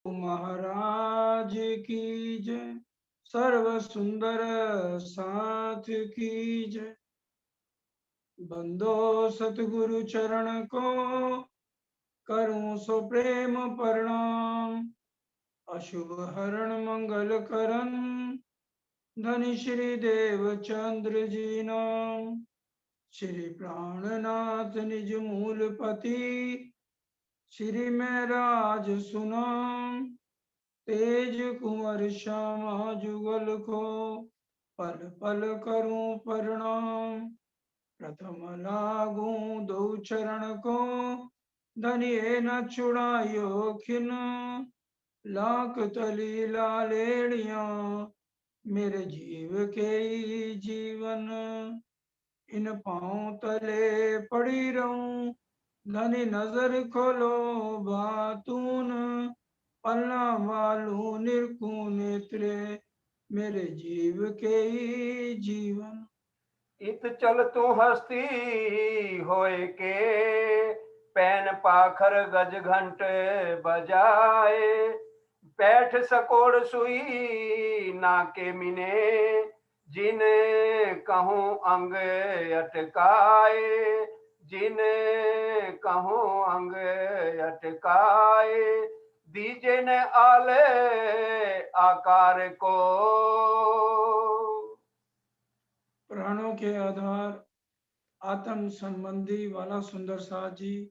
महाराज की जय, सर्व सुंदर साथ की जय। बंदो सतगुरु चरण को, करूं सो प्रेम प्रणाम। अशुभ हरण मंगल करन, धनि श्री देव चंद्र जी नाम। श्री प्राणनाथ निज मूल पति, श्री मैं राज सुनाम। तेज कुंवर श्यामा जुगल को, पल पल करूं प्रणाम। प्रथम लागूं दो चरण को, धनिये न छुड़ायो खिन। लाख तली लालेड़िया, मेरे जीव के जीवन। इन पांव तले पड़ी रहूं, धनी नजर खोलो बातून। पलना वालू निरखूं नेत्रे, मेरे जीव के जीवन। इत चल तू हस्ती होए के, पैन पाखर गज घंट बजाए। पैठ सकोड़ सुई नाके मिने, जिन कहूँ अंग अटकाए। जिन कहूँ अंग अटकाए, दीजे ने आले आकार को। प्राणों के आधार आत्म संबंधी वाला सुंदर साथ जी,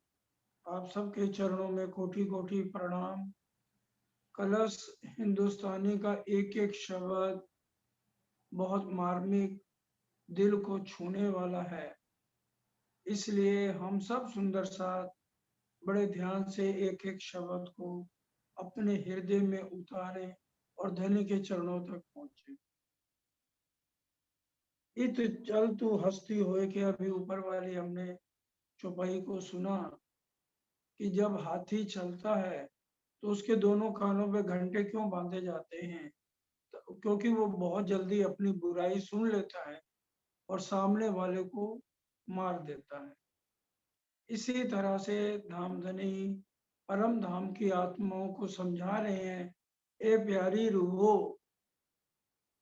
आप सबके चरणों में कोटि कोटि प्रणाम। कलश हिंदुस्तानी का एक एक शब्द बहुत मार्मिक, दिल को छूने वाला है। इसलिए हम सब सुंदर साथ बड़े ध्यान से एक एक शब्द को अपने हृदय में उतारे और धनी के चरणों तक पहुंचे। इत चल तू हस्ती होए के, अभी ऊपर वाली हमने चौपाई को सुना कि जब हाथी चलता है तो उसके दोनों कानों पे घंटे क्यों बांधे जाते हैं? तो क्योंकि वो बहुत जल्दी अपनी बुराई सुन लेता है और सामने वाले को मार देता है। इसी तरह से धामधनी परम धाम की आत्माओं को समझा रहे हैं, ए प्यारी रूहो,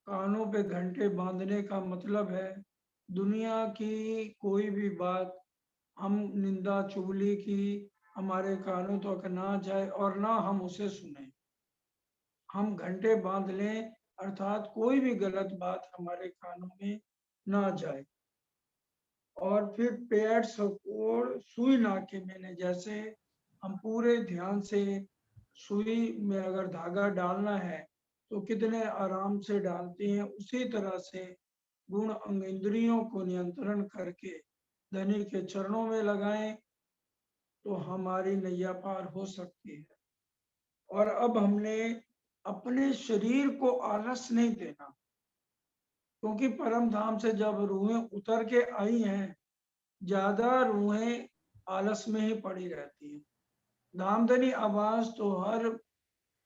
कानों पे घंटे बांधने का मतलब है दुनिया की कोई भी बात, हम निंदा चुगली की हमारे कानों तक ना जाए और ना हम उसे सुने। हम घंटे बांध लें, अर्थात कोई भी गलत बात हमारे कानों में ना जाए। और फिर पेड़ सकोड़ सुई नाके में, जैसे हम पूरे ध्यान से सुई में अगर धागा डालना है तो कितने आराम से डालते हैं, उसी तरह से गुण अंग इंद्रियों को नियंत्रण करके धनी के चरणों में लगाएं तो हमारी नैया पार हो सकती है। और अब हमने अपने शरीर को आलस नहीं देना, क्योंकि परम धाम से जब रूहें उतर के आई हैं, ज्यादा रूहें आलस में ही पड़ी रहती हैं। धामधनी आवाज तो हर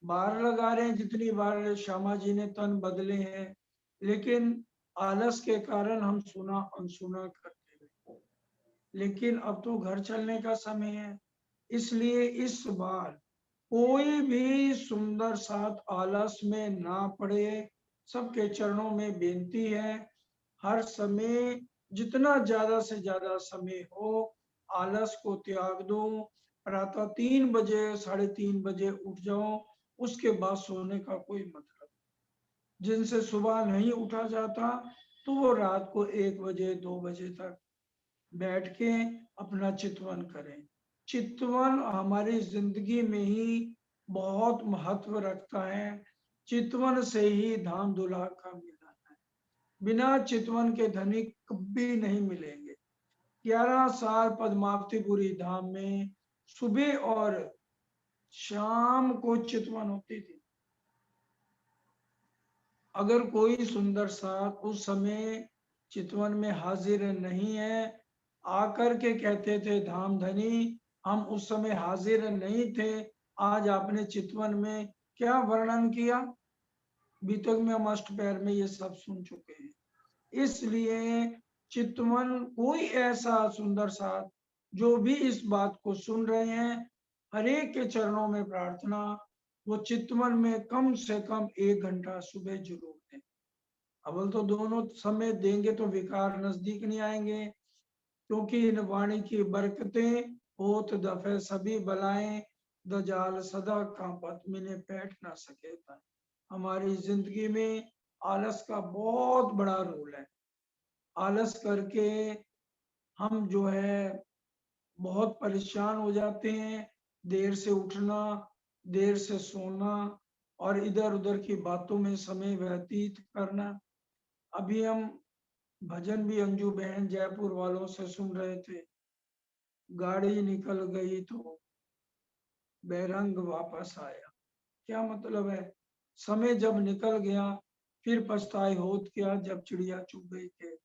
बार लगा रहे हैं, जितनी बार श्यामा जी ने तन बदले हैं, लेकिन आलस के कारण हम सुना अनसुना करते रहे। लेकिन अब तो घर चलने का समय है, इसलिए इस बार कोई भी सुंदर साथ आलस में ना पड़े। सबके चरणों में बेनती है, हर समय जितना ज्यादा से ज्यादा समय हो आलस को त्याग दो। प्रातः 3 बजे 3:30 बजे उठ जाओ, उसके बाद सोने का कोई मतलब। जिनसे सुबह नहीं उठा जाता तो वो रात को 1 बजे 2 बजे तक बैठ के अपना चितवन करें। चितवन हमारी जिंदगी में ही बहुत महत्व रखता है। चितवन से ही धाम दुल्हा का मिलना है। बिना चितवन के धनी कभी नहीं मिलेंगे। 11 साल पद्मावतीपुरी धाम में सुबह और शाम को चितवन होती थी। अगर कोई सुंदर साथ उस समय चितवन में हाजिर नहीं है, आकर के कहते थे, धाम धनी हम उस समय हाजिर नहीं थे, आज आपने चितवन में क्या वर्णन किया। बीतक में हम अष्टपैर में ये सब सुन चुके हैं। इसलिए चितवन कोई ऐसा सुंदर साथ जो भी इस बात को सुन रहे हैं, हरेक के चरणों में प्रार्थना, वो चितवन में कम से कम 1 घंटा सुबह जरूर दें। अव्वल तो दोनों समय देंगे तो विकार नजदीक नहीं आएंगे, क्योंकि इन वाणी की बरकतें होत दफे सभी बलाएं, दजाल सदा कांपत मिने बैठ ना सके था। हमारी जिंदगी में आलस का बहुत बड़ा रोल है। आलस करके हम जो है बहुत परेशान हो जाते हैं। देर से उठना, देर से सोना और इधर उधर की बातों में समय व्यतीत करना। अभी हम भजन भी अंजू बहन जयपुर वालों से सुन रहे थे। गाड़ी निकल गई तो बेरंग वापस आया। क्या मतलब है? समय जब निकल गया फिर पछताए होत क्या जब चिड़िया चुग गई थे।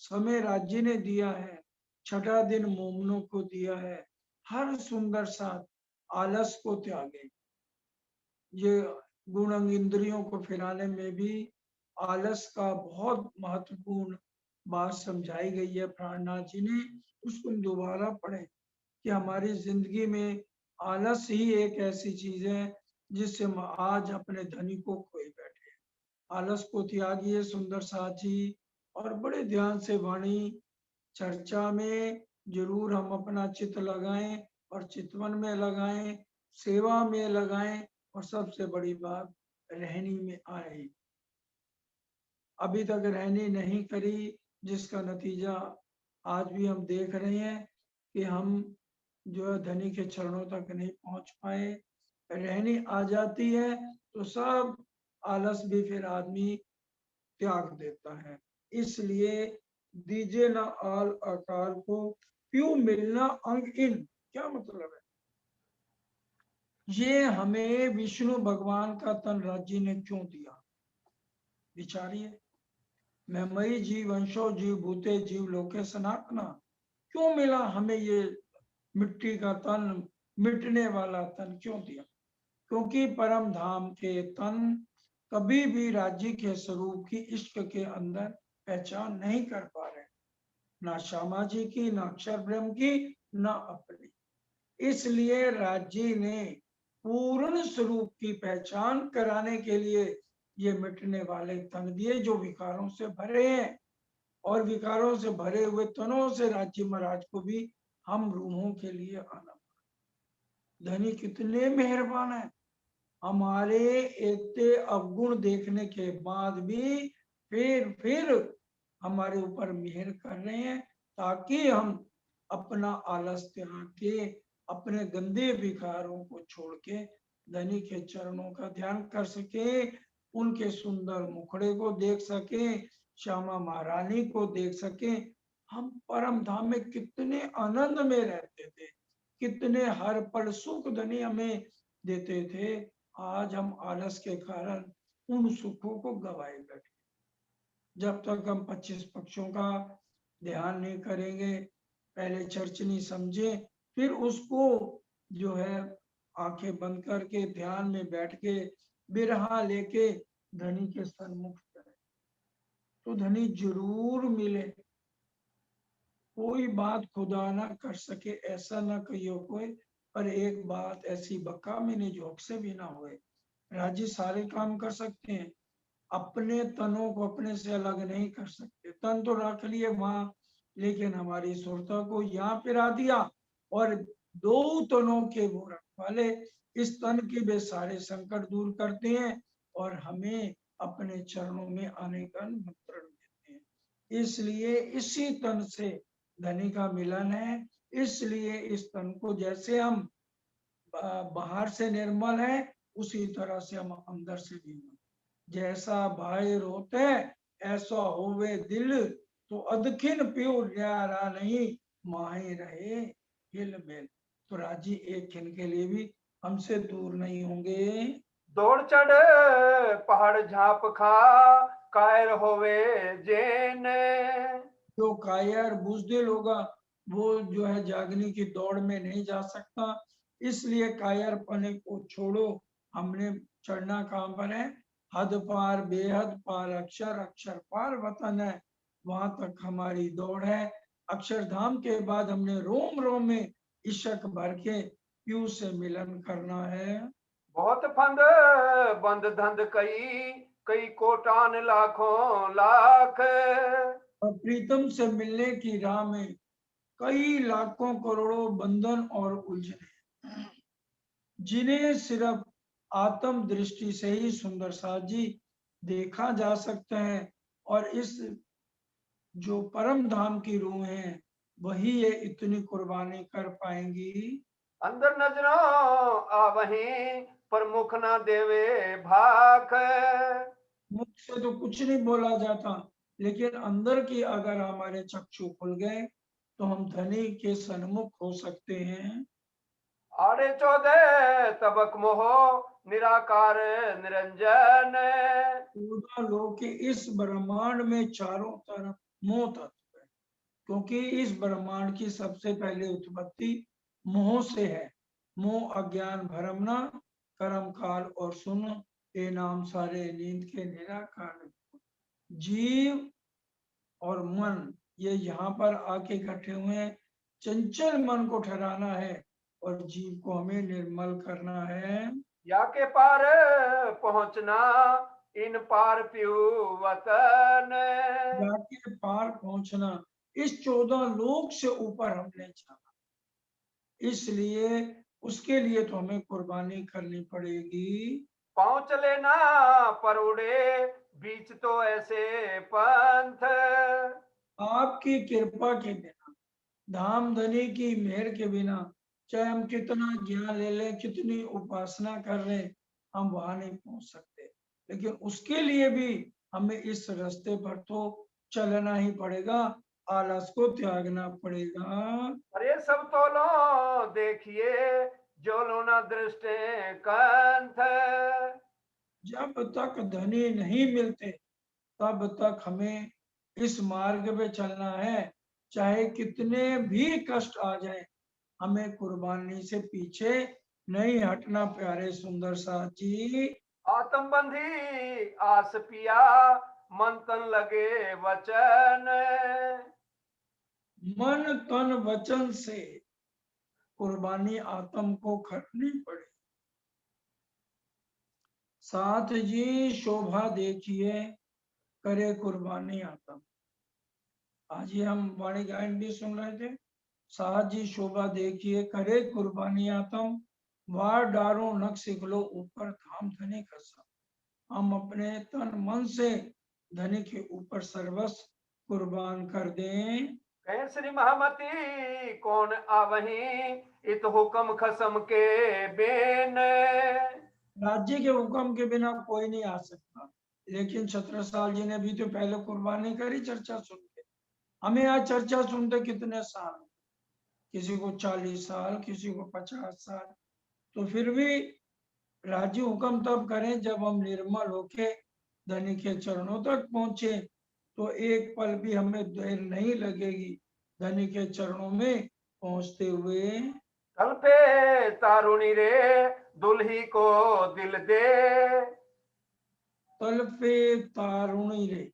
समय राज्य ने दिया है, छठा दिन मोमनों को दिया है। हर सुंदर साथ आलस को त्यागे। ये गुण अंग इंद्रियों को फिराने में भी आलस का बहुत महत्वपूर्ण बात समझाई गई है प्राणनाथ जी ने। उसको दोबारा पढ़े कि हमारी जिंदगी में आलस ही एक ऐसी चीज है जिससे हम आज अपने धनी को खोए बैठे। आलस को त्यागिए सुंदर साथ जी, और बड़े ध्यान से वाणी चर्चा में जरूर हम अपना चित्त लगाएं और चितवन में लगाएं, सेवा में लगाएं, और सबसे बड़ी बात रहनी में आए। अभी तक रहनी नहीं करी, जिसका नतीजा आज भी हम देख रहे हैं कि हम जो है धनी के चरणों तक नहीं पहुंच पाए। रहनी आ जाती है तो सब आलस भी फिर आदमी त्याग देता है। इसलिए दीजे न आल अकाल को प्यू मिलना अंग इन। क्या मतलब है? ये हमें विष्णु भगवान का तन राज्य ने क्यों दिया? विचारिए। मैं मई जीव वंशो जीव भूते जीव लोके सनातना। क्यों मिला हमें ये मिट्टी का तन, मिटने वाला तन क्यों दिया? क्योंकि परम धाम के तन कभी भी राज्य के स्वरूप की इश्क के अंदर पहचान नहीं कर पा रहे, ना श्यामा जी की, ना अक्षर ब्रह्म की, ना अपनी। इसलिए राज्य ने पूर्ण स्वरूप की पहचान कराने के लिए ये मिटने वाले तन दिए जो विकारों से भरे हैं। और विकारों से भरे हुए तनों से राज्य महाराज को भी हम रूहों के लिए आना। धनी कितने मेहरबान है, हमारे इतने अवगुण देखने के बाद भी फिर हमारे ऊपर मेहर कर रहे हैं, ताकि हम अपना आलस त्याग के अपने गंदे विकारों को छोड़ के धनी के चरणों का ध्यान कर सके, उनके सुंदर मुखड़े को देख सके, श्यामा महारानी को देख सके। हम परम धाम में कितने आनंद में रहते थे, कितने हर पल सुख धनी हमें देते थे। आज हम आलस के कारण उन सुखों को गवाए बैठे। जब तक हम 25 पक्षों का ध्यान नहीं करेंगे, पहले चर्च नहीं समझे, फिर उसको जो है आंखें बंद करके ध्यान में बैठ के बिरहा लेके धनी के सन्मुख करें तो धनी जरूर मिले। कोई बात खुदा ना कर सके ऐसा ना कहियो कोई, पर एक बात ऐसी बका में झोंक से भी ना हुए। राजी सारे काम कर सकते हैं, अपने तनों को अपने से अलग नहीं कर सकते। तन तो रख लिए वहां, लेकिन हमारी सुरता को यहाँ पिरा दिया, और दो तनों के वो रखवाले इस तन के वे सारे संकट दूर करते हैं और हमें अपने चरणों में आने का निमंत्रण देते हैं। इसलिए इसी तन से धनी का मिलन है। इसलिए इस तन को जैसे हम बाहर से निर्मल है, उसी तरह से हम अंदर से भी। जैसा बाहर होते ऐसा होवे दिल, तो अदखिन प्यो न्यारा नहीं माहे रहे हिल मेल। तो राजी एक खिन के लिए भी हमसे दूर नहीं होंगे। दौड़ चढ़ पहाड़ झाप खा कायर होवे जेने। जो कायर बुजदिल होगा वो जो है जागने की दौड़ में नहीं जा सकता। इसलिए कायर पने को छोड़ो, हमने चढ़ना कहां पर है? हद पार बेहद पार अक्षर, अक्षर पार वतन है, वहां तक हमारी दौड़ है। अक्षरधाम के बाद हमने रोम रोम में इशक भर के पीयू से मिलन करना है। बहुत फंद बंद धंध कई, कई कोटान लाखों लाख। और प्रीतम से मिलने की राह में कई लाखों करोड़ों बंधन और उलझने, जिन्हें सिर्फ आत्म दृष्टि से ही सुंदर साजी देखा जा सकते हैं। और इस जो परम धाम की रूह है, वही ये इतनी कुर्बानी कर पाएंगी। अंदर नजरों आवहीं, पर मुख ना देवे भाख। मुख से तो कुछ नहीं बोला जाता, लेकिन अंदर की अगर हमारे चक्षु खुल गए तो हम धनी के सन्मुख हो सकते हैं। आड़े चौदह तबक मोहो, निराकार निरंजन। 14 लोग के इस ब्रह्मांड में चारों तरफ मोह तत्व है, क्योंकि इस ब्रह्मांड की सबसे पहले उत्पत्ति मोह से है। मोह अज्ञान भरमना, कर्म काल और सुन, ये नाम सारे नींद के निराकार। जीव और मन ये यहाँ पर आके इकट्ठे हुए हैं। चंचल मन को ठहराना है और जीव को हमें निर्मल करना है। या के पार पहुंचना, इन पार पीऊ वतन। जाके पार पहुंचना, इस 14 लोक से ऊपर हमने जाना, इसलिए उसके लिए तो हमें कुर्बानी करनी पड़ेगी। पहुंच लेना पर उड़े, बीच तो ऐसे पंथ। आपकी कृपा के बिना, धाम धनी की मेहर के बिना, चाहे हम कितना ज्ञान ले लें, कितनी उपासना कर लें, हम वहां नहीं पहुंच सकते। लेकिन उसके लिए भी हमें इस रास्ते पर तो चलना ही पड़ेगा, आलस को त्यागना पड़ेगा। अरे सब तो लो देखिए, जो लो ना दृष्टि कंथ। जब तक धनी नहीं मिलते तब तक हमें इस मार्ग पे चलना है, चाहे कितने भी कष्ट आ जाए, हमें कुर्बानी से पीछे नहीं हटना। प्यारे सुंदर साथ जी, आत्म बंधी आस पिया, मन तन लगे वचन। मन तन वचन से कुर्बानी आत्म को करनी पड़े। साथ जी शोभा देखिए, करे कुर्बानी आत्म। आज ही हम वाणी गायन भी सुन रहे थे। साथ जी शोभा देखिए, करे कुर्बानी आत्म। वार डारो नख सिख लो, ऊपर धाम धनी कसम। हम अपने तन मन से धनी के ऊपर सर्वस्व कुर्बान कर दें। कैसरी महमती कौन आवही, इत हुक्म खसम के बेन। राज्य के हुक्म के बिना कोई नहीं आ सकता, लेकिन छत्रसाल जी ने भी तो पहले कुर्बानी करी चर्चा सुन के। हमें आज चर्चा सुनते कितने साल, किसी को 40 साल, किसी को 50 साल। तो फिर भी राज्य हुक्म तब करें जब हम निर्मल होके धनी के चरणों तक पहुंचे, तो एक पल भी हमें देर नहीं लगेगी धनी के चरणों में पहुंचते हुए। कल पे तारुणी रे, दुल्ही को दिल दे। तलफे तारुणी रे,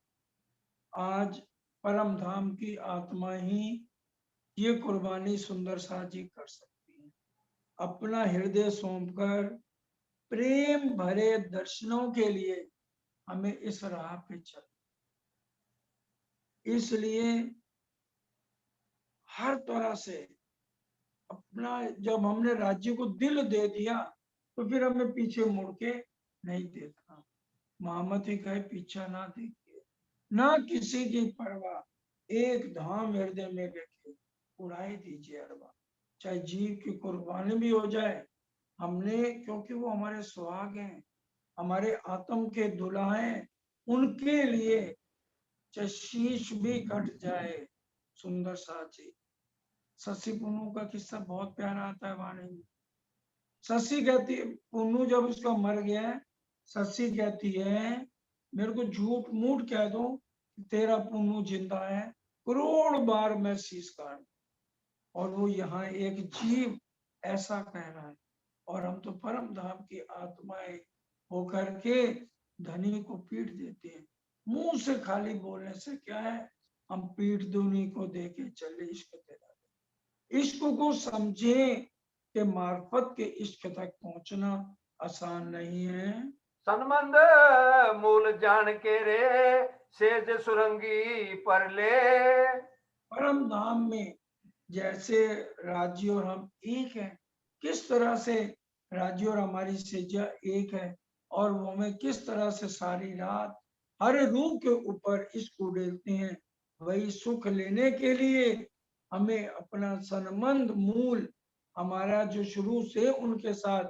आज परम धाम की आत्मा ही ये कुर्बानी सुंदर साजी कर सकती है। अपना हृदय सौंपकर प्रेम भरे दर्शनों के लिए हमें इस राह पे चल। इसलिए हर तरह से अपना, जब हमने राज्य को दिल दे दिया तो फिर हमें पीछे मुड़ के नहीं देखना। महामती कहे पीछा ना देखिए, ना किसी की परवाह, एक धाम हृदय में रखे, उड़ाई दीजिए अरबा। चाहे जीव की कुर्बानी भी हो जाए हमने, क्योंकि वो हमारे सुहाग हैं, हमारे आत्म के दुल्हा हैं, उनके लिए चाहे शीश भी कट जाए। सुंदर साची शशि पुन्नू का किस्सा बहुत प्यारा आता है वाणी में। शशि कहती, पुन्नू जब उसका मर गया, शशि कहती है मेरे को झूठ मूठ कह दो तेरा पुन्नू जिंदा है, करोड़ बार मैं शीश काट। और वो यहाँ एक जीव ऐसा कह रहा है, और हम तो परम धाम की आत्माएं होकर के धनी को पीट देते हैं। मुंह से खाली बोलने से क्या है, हम पीठ दूनी को दे के चले इश्क तेरा। इश्क को समझे के मार्फत के इश्क तक पहुंचना आसान नहीं है। संबंध मूल जान के रे सेज सुरंगी पर ले। परम धाम में जैसे राज्य और हम एक हैं, किस तरह से राज्य और हमारी सेजा एक है, और वो हमें किस तरह से सारी रात हर रूह के ऊपर इसको उड़ेलते हैं। वही सुख लेने के लिए हमें अपना संबंध मूल, हमारा जो शुरू से उनके साथ,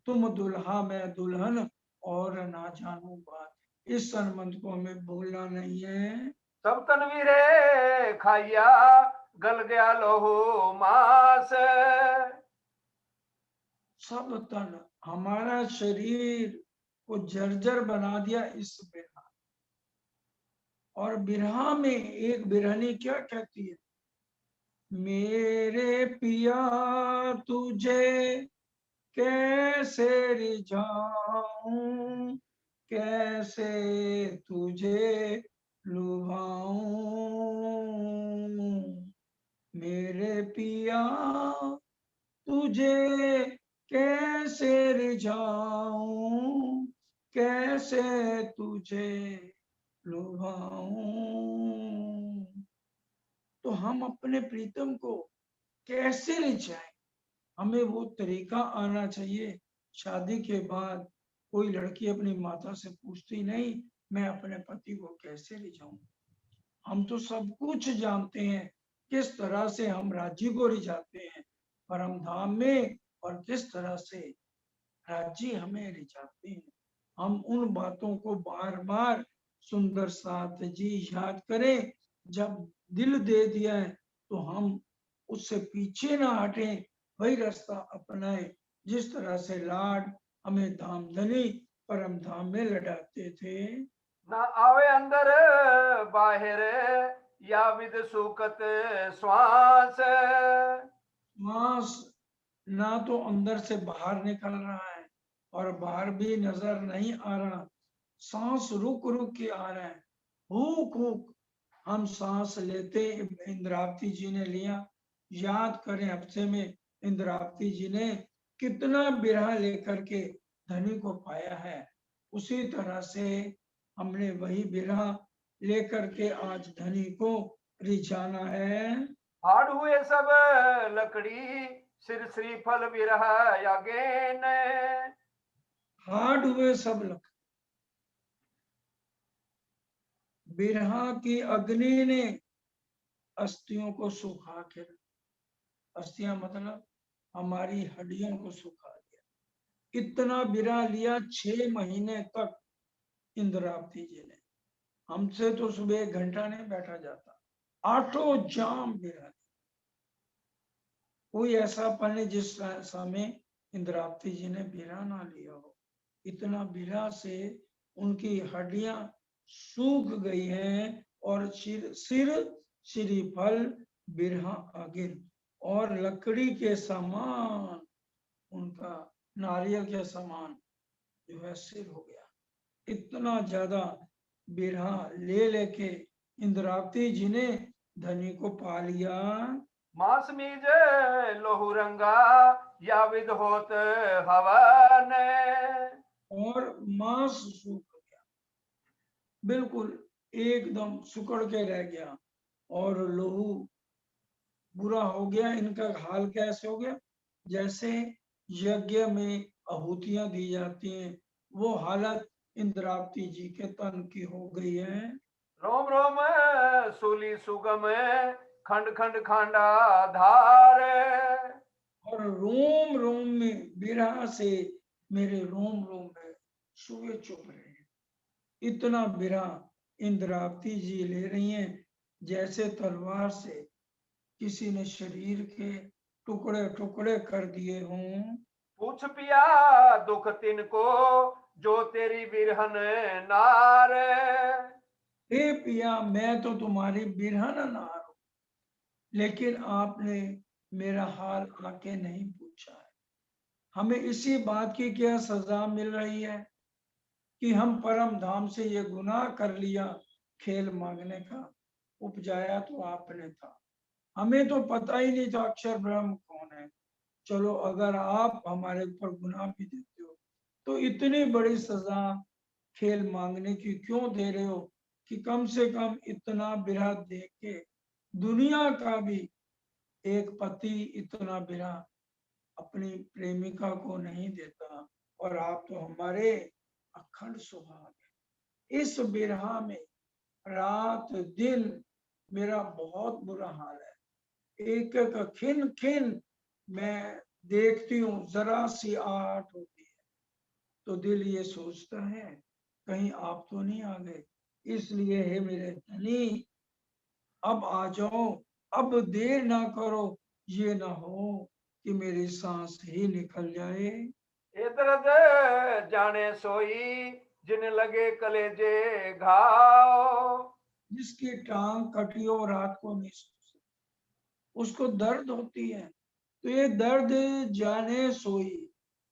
तुम दुल्हा मैं दुल्हन और ना जानू बात, इस संबंध को हमें भूलना नहीं है। सब तनवीरे खाइया गल गया लोहो मास। सब तन, हमारा शरीर को जर्जर बना दिया इस बिरहा। और बिरहा में एक बिरहनी क्या कहती है, मेरे पिया तुझे कैसे रिझाऊं, कैसे तुझे लुभाऊं, मेरे पिया तुझे कैसे रिझाऊं, कैसे तुझे लुभाऊं। तो हम अपने प्रीतम को कैसे रिझाएं, हमें वो तरीका आना चाहिए। शादी के बाद कोई लड़की अपनी माता से पूछती नहीं, मैं अपने पति को कैसे रिझाऊं। हम तो सब कुछ जानते हैं, किस तरह से हम राज्य को रिझाते हैं परम धाम में, और किस तरह से राज्य हमें रिझाते हैं। हम उन बातों को बार बार सुंदर साथ जी याद करें। जब दिल दे दिया है तो हम उससे पीछे ना हटें, वही रास्ता अपनाएं जिस तरह से लाड हमें धामधनी परम धाम में लड़ाते थे। ना आवे अंदर बाहर या विद सुकत श्वास। मांस ना तो अंदर से बाहर निकल रहा है और बाहर भी नजर नहीं आ रहा, सांस रुक रुक के आ रहा है, हुक हुक हम सांस लेते। इंद्रावती जी ने लिया, याद करें हफ्ते में इंद्रावती जी ने कितना बिरहा लेकर के धनी को पाया है, उसी तरह से हमने वही बिरहा लेकर के आज धनी को रिझाना है। हाड़ हुए सब लकड़ी सिर श्रीफल विरह यागेन। हाड हुए सब लख, बिरहा की अग्नि ने अस्थियों को सुखा के, अस्थियां मतलब हमारी हड्डियों को सुखा दिया। इतना बिरहा लिया 6 महीने तक इंद्रावती जी ने, हमसे तो सुबह 1 घंटा नहीं बैठा जाता, 8 जाम बिरहा। कोई ऐसा पल नहीं जिस समय इंद्रावती जी ने बिरहा ना लिया हो। इतना बिरहा से उनकी हड्डियां सूख गई हैं, और सिर सिर श्रीफल बिरहा आगिर, और लकड़ी के समान उनका, नारियल के समान जो है सिर हो गया। इतना ज्यादा बिरहा ले लेके इंद्रावती जी ने धनी को पा लिया। मास मीज लोहू रंगा या विद होत हवन। और मांस सूख गया, बिल्कुल एकदम सुकड़ के रह गया, और लोहू बुरा हो गया। इनका हाल कैसे हो गया, जैसे यज्ञ में आहुतियां दी जाती हैं, वो हालत इंद्रावती जी के तन की हो गई है। रोम रोम सूली सुगम खंड खंड खांडा धार। और रोम रोम में बिरहा से मेरे रोम रोम में सुए चुभ रहे हैं। इतना बिरहा इंद्रावती जी ले रही हैं, जैसे तलवार से किसी ने शरीर के टुकड़े टुकड़े कर दिए हों। पूछ पिया दुख तिनको जो तेरी बिरहन नार। हे पिया, मैं तो तुम्हारी बिरहन नार हूं, लेकिन आपने मेरा हाल आके नहीं पूछा है। हमें इसी बात की क्या सजा मिल रही है कि हम परम धाम से ये गुनाह कर लिया, खेल मांगने का। उपजाया तो आपने था, हमें तो पता ही नहीं था अक्षर ब्रह्म कौन है। चलो अगर आप हमारे ऊपर गुनाह भी देते हो तो इतनी बड़ी सजा खेल मांगने की क्यों दे रहे हो कि कम से कम इतना बिरह देख के दुनिया का भी एक पति इतना बिरह अपनी प्रेमिका को नहीं देता, और आप तो हमारे अखंड सुहाग हैं। इस बिरह में रात दिन मेरा बहुत बुरा हाल है। एक एक खिन खिन मैं देखती हूँ, जरा सी आहट होती है तो दिल ये सोचता है कहीं आप तो नहीं आ गए। इसलिए है मेरे धनी, अब आ जाओ, अब देर ना करो, ये ना हो कि मेरी सांस ही निकल जाए। ये दर्द जाने सोई जिन लगे कलेजे घाव। जिसकी टांग कटी हो रात को नहीं सो सकती, उसको दर्द होती है। तो ये दर्द जाने सोई,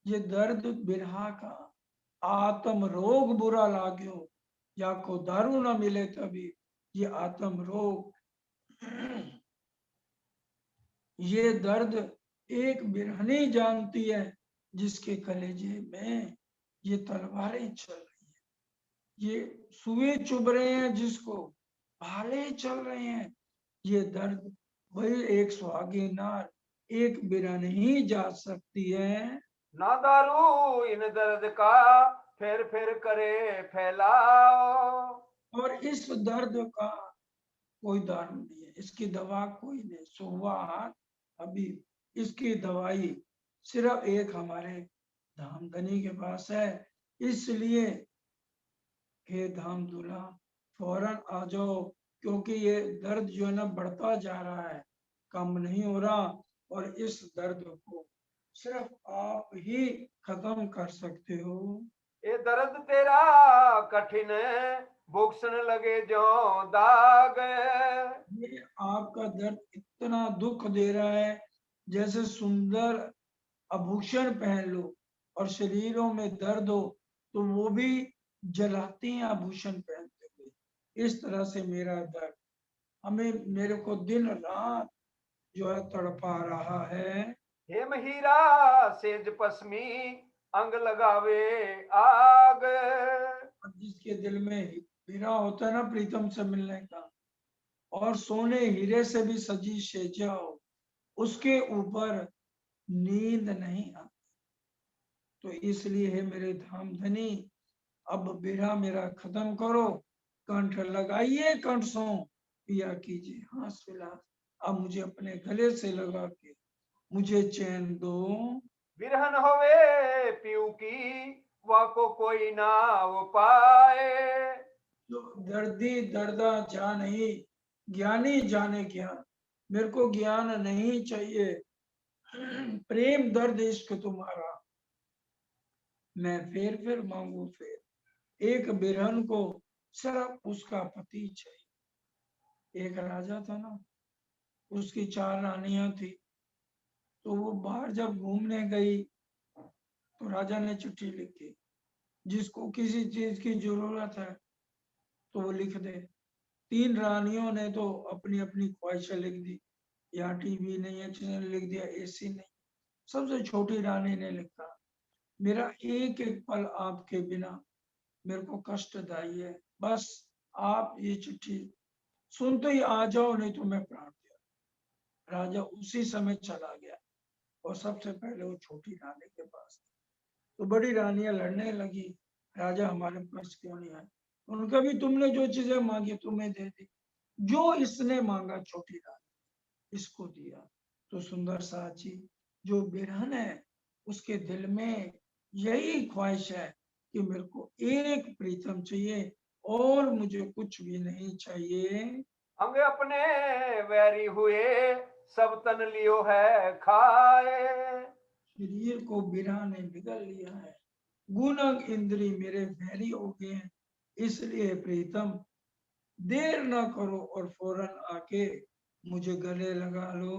ये दर्द बिरहा का आत्म रोग बुरा लाग्यो, या को दारू ना मिले तभी ये आत्म रोग। ये दर्द एक बिरहनी जानती है, जिसके कलेजे में ये तलवारें चल रही है, ये सुए चुभ रहे हैं, जिसको भाले चल रहे हैं। ये दर्द वही एक सुहागी नार, एक बिरहन ही जा सकती है। ना दारू इन दर्द का फिर करे फैलाओ। और इस दर्द का कोई दारू नहीं है, इसकी दवा कोई नहीं। सुबह हाथ अभी इसकी दवाई सिर्फ एक हमारे धामधनी के पास है। इसलिए हे धाम दूल्हा, फौरन आ जाओ, क्योंकि ये दर्द जो है ना बढ़ता जा रहा है, कम नहीं हो रहा, और इस दर्द को सिर्फ आप ही खत्म कर सकते हो। ये दर्द तेरा कठिन भूषण लगे जो दाग। ये आपका दर्द इतना दुख दे रहा है, जैसे सुंदर आभूषण पहन लो और शरीरों में दर्द हो तो वो भी जलाते हैं आभूषण पहनते हुए। इस तरह से मेरा दर्द हमें मेरे को दिन रात जो है तड़पा रहा है। हेम हीरा सेज पश्मी अंग लगावे आग। और जिसके दिल में हीरा होता है ना प्रीतम से मिलने का, और सोने हीरे से भी सजी सेजा हो, उसके ऊपर नींद नहीं आती। तो इसलिए है मेरे धाम धनी, अब बिरहा मेरा खत्म करो, कंठ लगाइए कंठों, पिया कीजिए हाथ विलास, अब मुझे अपने गले से लगा के मुझे चैन दो। बिरहन होवे पीऊ की वाको कोई ना वो पाए। जो दर्दी दर्दा जा नहीं, ज्ञानी जाने ज्ञान, मेरे को ज्ञान नहीं चाहिए। प्रेम दर्द इश्क तुम्हारा मैं फिर मांगू फिर। एक बिरहन को सिर्फ उसका पति चाहिए। एक राजा था ना, उसकी 4 रानियां थी, तो वो बाहर जब घूमने गई तो राजा ने चिट्ठी लिखी, जिसको किसी चीज की जरूरत है तो वो लिख दे। 3 रानियों ने तो अपनी अपनी ख्वाहिशें लिख दी, यहाँ टीवी नहीं है, ने लिख दिया एसी नहीं। सबसे छोटी रानी ने लिखा, मेरा एक एक पल आपके बिना मेरे को कष्टदायी है, बस आप ये चिट्ठी सुनते ही आ जाओ, नहीं तो मैं प्राण त्याग। राजा उसी समय चला गया और सबसे पहले वो छोटी रानी के पास। तो बड़ी रानियां लड़ने लगी, राजा हमारे पास क्यों नहीं आए। उनका भी तुमने जो चीजें मांगी तुम्हें दे दी, जो इसने मांगा छोटी रानी इसको दिया। तो सुंदर साची जो बिरहन है, उसके दिल में यही ख्वाहिश है कि मेरे को एक प्रीतम चाहिए और मुझे कुछ भी नहीं चाहिए। अंग अपने वैरी हुए सब तन लियो है खाए। शरीर को बिरहा ने बिगड़ लिया है, गुण अंग इंद्री मेरे वैरी हो गए हैं। इसलिए प्रीतम देर ना करो और फौरन आके मुझे गले लगा लो।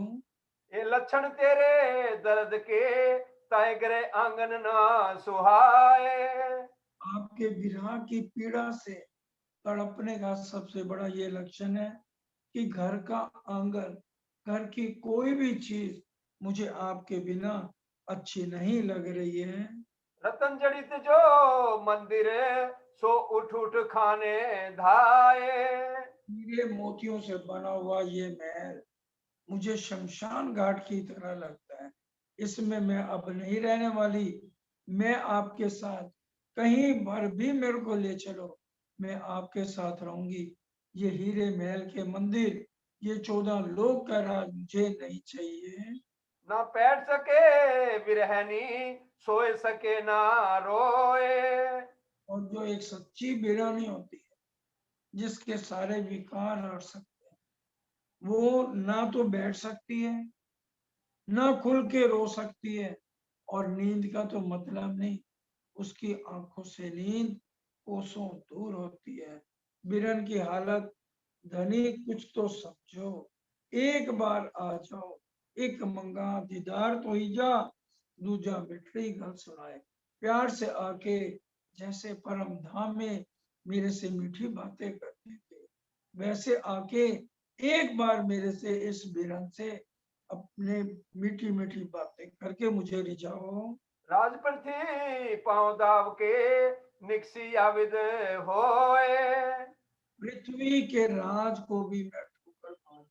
ये लक्षण तेरे दर्द के तय करे आंगन ना सुहाए। आपके बिरहा की पीड़ा से तड़पने का सबसे बड़ा ये लक्षण है कि घर का आंगन, घर की कोई भी चीज मुझे आपके बिना अच्छी नहीं लग रही है। रतन जड़ित जो मंदिर सो उठ उठ खाने धाए। हीरे मोतियों से बना हुआ ये महल मुझे शमशान घाट की तरह लगता है। इसमें मैं अब नहीं रहने वाली। मैं आपके साथ कहीं भर भी मेरे को ले चलो, मैं आपके साथ रहूंगी। ये हीरे महल के मंदिर, ये 14 लोग का राज मुझे नहीं चाहिए। ना बैठ सके बिरहनी, सोए सके ना रोए। और जो एक सच्ची वीरानी होती है, जिसके सारे विकार हट सकते हैं, वो ना तो बैठ सकती है, ना खुल के रो सकती है, और नींद का तो मतलब नहीं, उसकी आंखों से नींद कोसों दूर होती है। बिरन की हालत, धनी कुछ तो समझो, एक बार आ जाओ, एक मंगा दीदार तो ही जा, दूजा मिठड़ी गल सुनाए। प्यार से आके जैसे परम धाम में मेरे से मीठी बातें करते थे, वैसे आके एक बार मेरे से इस बिरन से अपने मीठी मीठी बातें करके मुझे रिझाओ। राज पर थी पांव दाव के, निकसी आविद होए। पृथ्वी के राज को भी मैं ठोकर मार,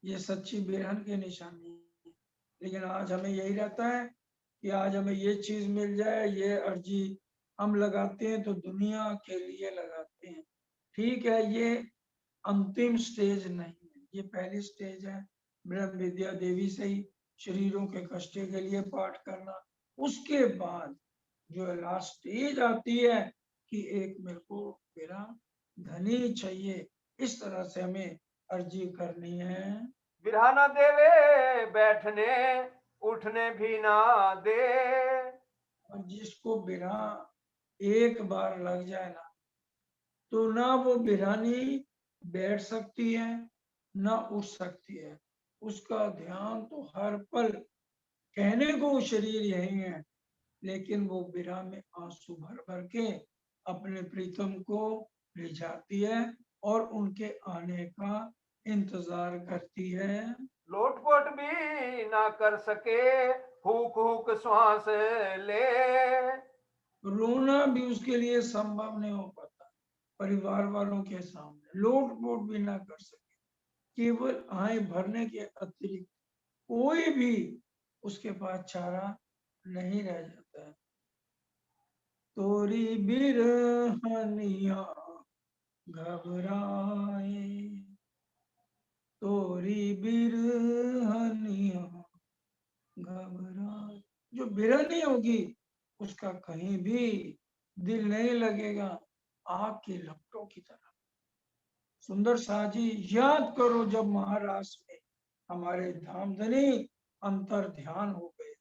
ये सच्ची बेरहन की निशानी है। लेकिन आज हमें यही रहता है कि आज हमें ये चीज मिल जाए, ये अर्जी हम लगाते हैं तो दुनिया के लिए लगाते हैं। ठीक है, ये अंतिम स्टेज नहीं है, ये पहली स्टेज है। ब्रह्म विद्या देवी से ही शरीरों के कष्ट के लिए पाठ करना। उसके बाद जो लास्ट स्टेज आती है कि एक मेरे को मेरा धनी चाहिए, इस तरह से हमें अर्जी करनी है। बिरहाना देवे बैठने, उठने भी ना दे। और जिसको बिरहा एक बार लग जाए ना, तो ना वो बिरहानी बैठ सकती है, ना उठ सकती है। उसका ध्यान तो हर पल, कहने को शरीर यही है, लेकिन वो बिरहा में आंसू भर भर के अपने प्रीतम को रिझाती है और उनके आने का इंतजार करती है। लोटपोट भी ना कर सके, हुक हुक श्वास ले। रोना भी उसके लिए संभव नहीं हो पाता, परिवार वालों के सामने लोट पोट भी ना कर सके। केवल आय भरने के अतिरिक्त कोई भी उसके पास चारा नहीं रह जाता है। तोरी बिरहनिया घबराए, तोरी बिरहनिया घबराए। जो बिरहनी होगी उसका कहीं भी दिल नहीं लगेगा, आग की लपटों की तरह। सुंदर साजी, याद करो जब महाराष्ट्र में हमारे धामधनी अंतर ध्यान हो गए,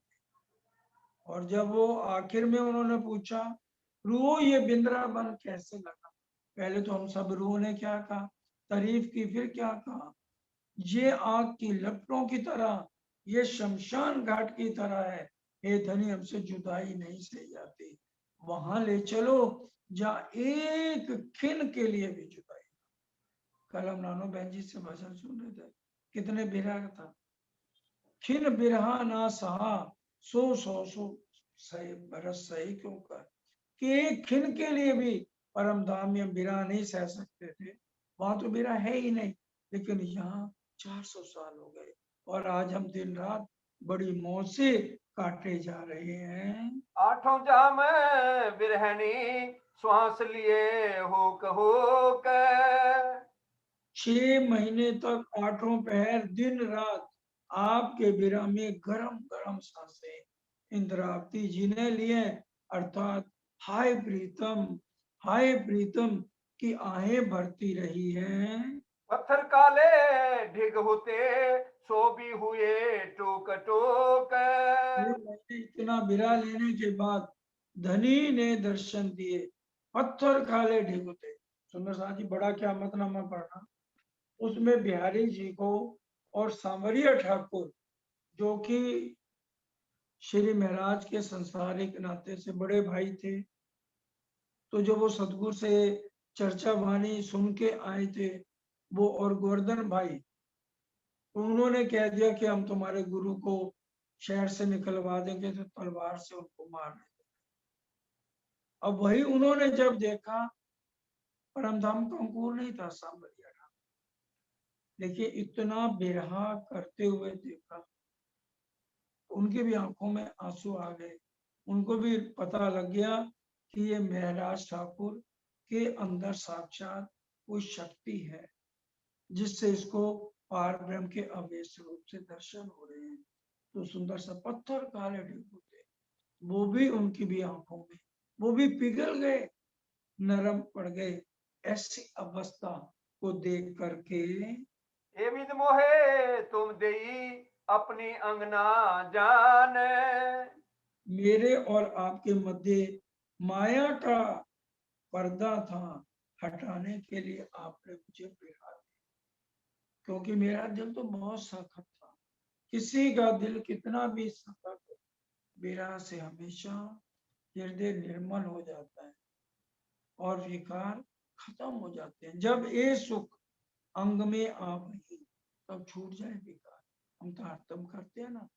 और जब वो आखिर में उन्होंने पूछा, रुओ ये बिंद्रावन कैसे लगा। पहले तो हम सब रुओ ने क्या कहा, तारीफ की, फिर क्या कहा, ये आग की लपटों की तरह, ये शमशान घाट की तरह है। हे धनी, हमसे जुदाई नहीं सही जाती, वहां ले चलो जहाँ एक खिन के लिए भी जुदाई। कल हम नानो बहन जी से भजन सुन रहे थे, कितने बिरहा था, खिन बिरहा ना सहा, सो सही बरस सही क्यों कर। कि एक खिन के लिए भी परम धाम में बिरहा नहीं सह सकते थे, वहां तो बिरहा है ही नहीं। लेकिन यहाँ 400 साल हो गए और आज हम दिन रात बड़ी मौज से काटे जा रहे हैं। आठों जाम बिरहनी, श्वास लिए हुक हुक। 6 महीने तक 8 पहर दिन रात आपके बिरहा में गरम गरम सांसें इंद्रावती जी ने लिए, अर्थात हाय प्रीतम की आहें भरती रही हैं। पत्थर काले ढिग होते, सो भी हुए टूक टूक। 6 महीने इतना बिरहा लेने के बाद धनी ने दर्शन दिए, पत्थर खाले ढिगुते। सुंदर साथ जी, बड़ा क्या मतनामा पढ़ना। उसमें बिहारी जी को और सांवरिया ठाकुर, जो कि श्री महाराज के संसारिक नाते से बड़े भाई थे, तो जो वो सतगुरु से चर्चा वाणी सुन के आए थे, वो और गोवर्धन भाई, उन्होंने कह दिया कि हम तुम्हारे गुरु को शहर से निकलवा देंगे तो तलवार से उनको मार देंगे। अब वही उन्होंने जब देखा, परमधाम का अंकुर नहीं था, सांवरिया था, देखिए इतना बिरहा करते हुए देखा, उनकी भी आंखों में आंसू आ गए। उनको भी पता लग गया कि ये महराज ठाकुर के अंदर साक्षात कोई शक्ति है, जिससे इसको पार ब्रह्म के अवेश रूप से दर्शन हो रहे हैं। तो सुंदर सा पत्थर काले ढेकू थे, वो भी उनकी भी आंखों में, वो भी पिघल गए, नरम पड़ गए। ऐसी अवस्था को देख करके ए विद मोहे तुम देई अपनी अंगना जान, मेरे और आपके मध्य माया का पर्दा था, हटाने के लिए आपने मुझे बिठा दिया, क्योंकि मेरा दिल तो बहुत सख्त था। किसी का दिल कितना भी सख्त हो, विरह से हमेशा हृदय निर्मल हो जाता है और विकार खत्म हो जाते हैं। जब ये सुख अंग में आ गई तब छूट जाए विकार। हम तो हरदम करते हैं ना।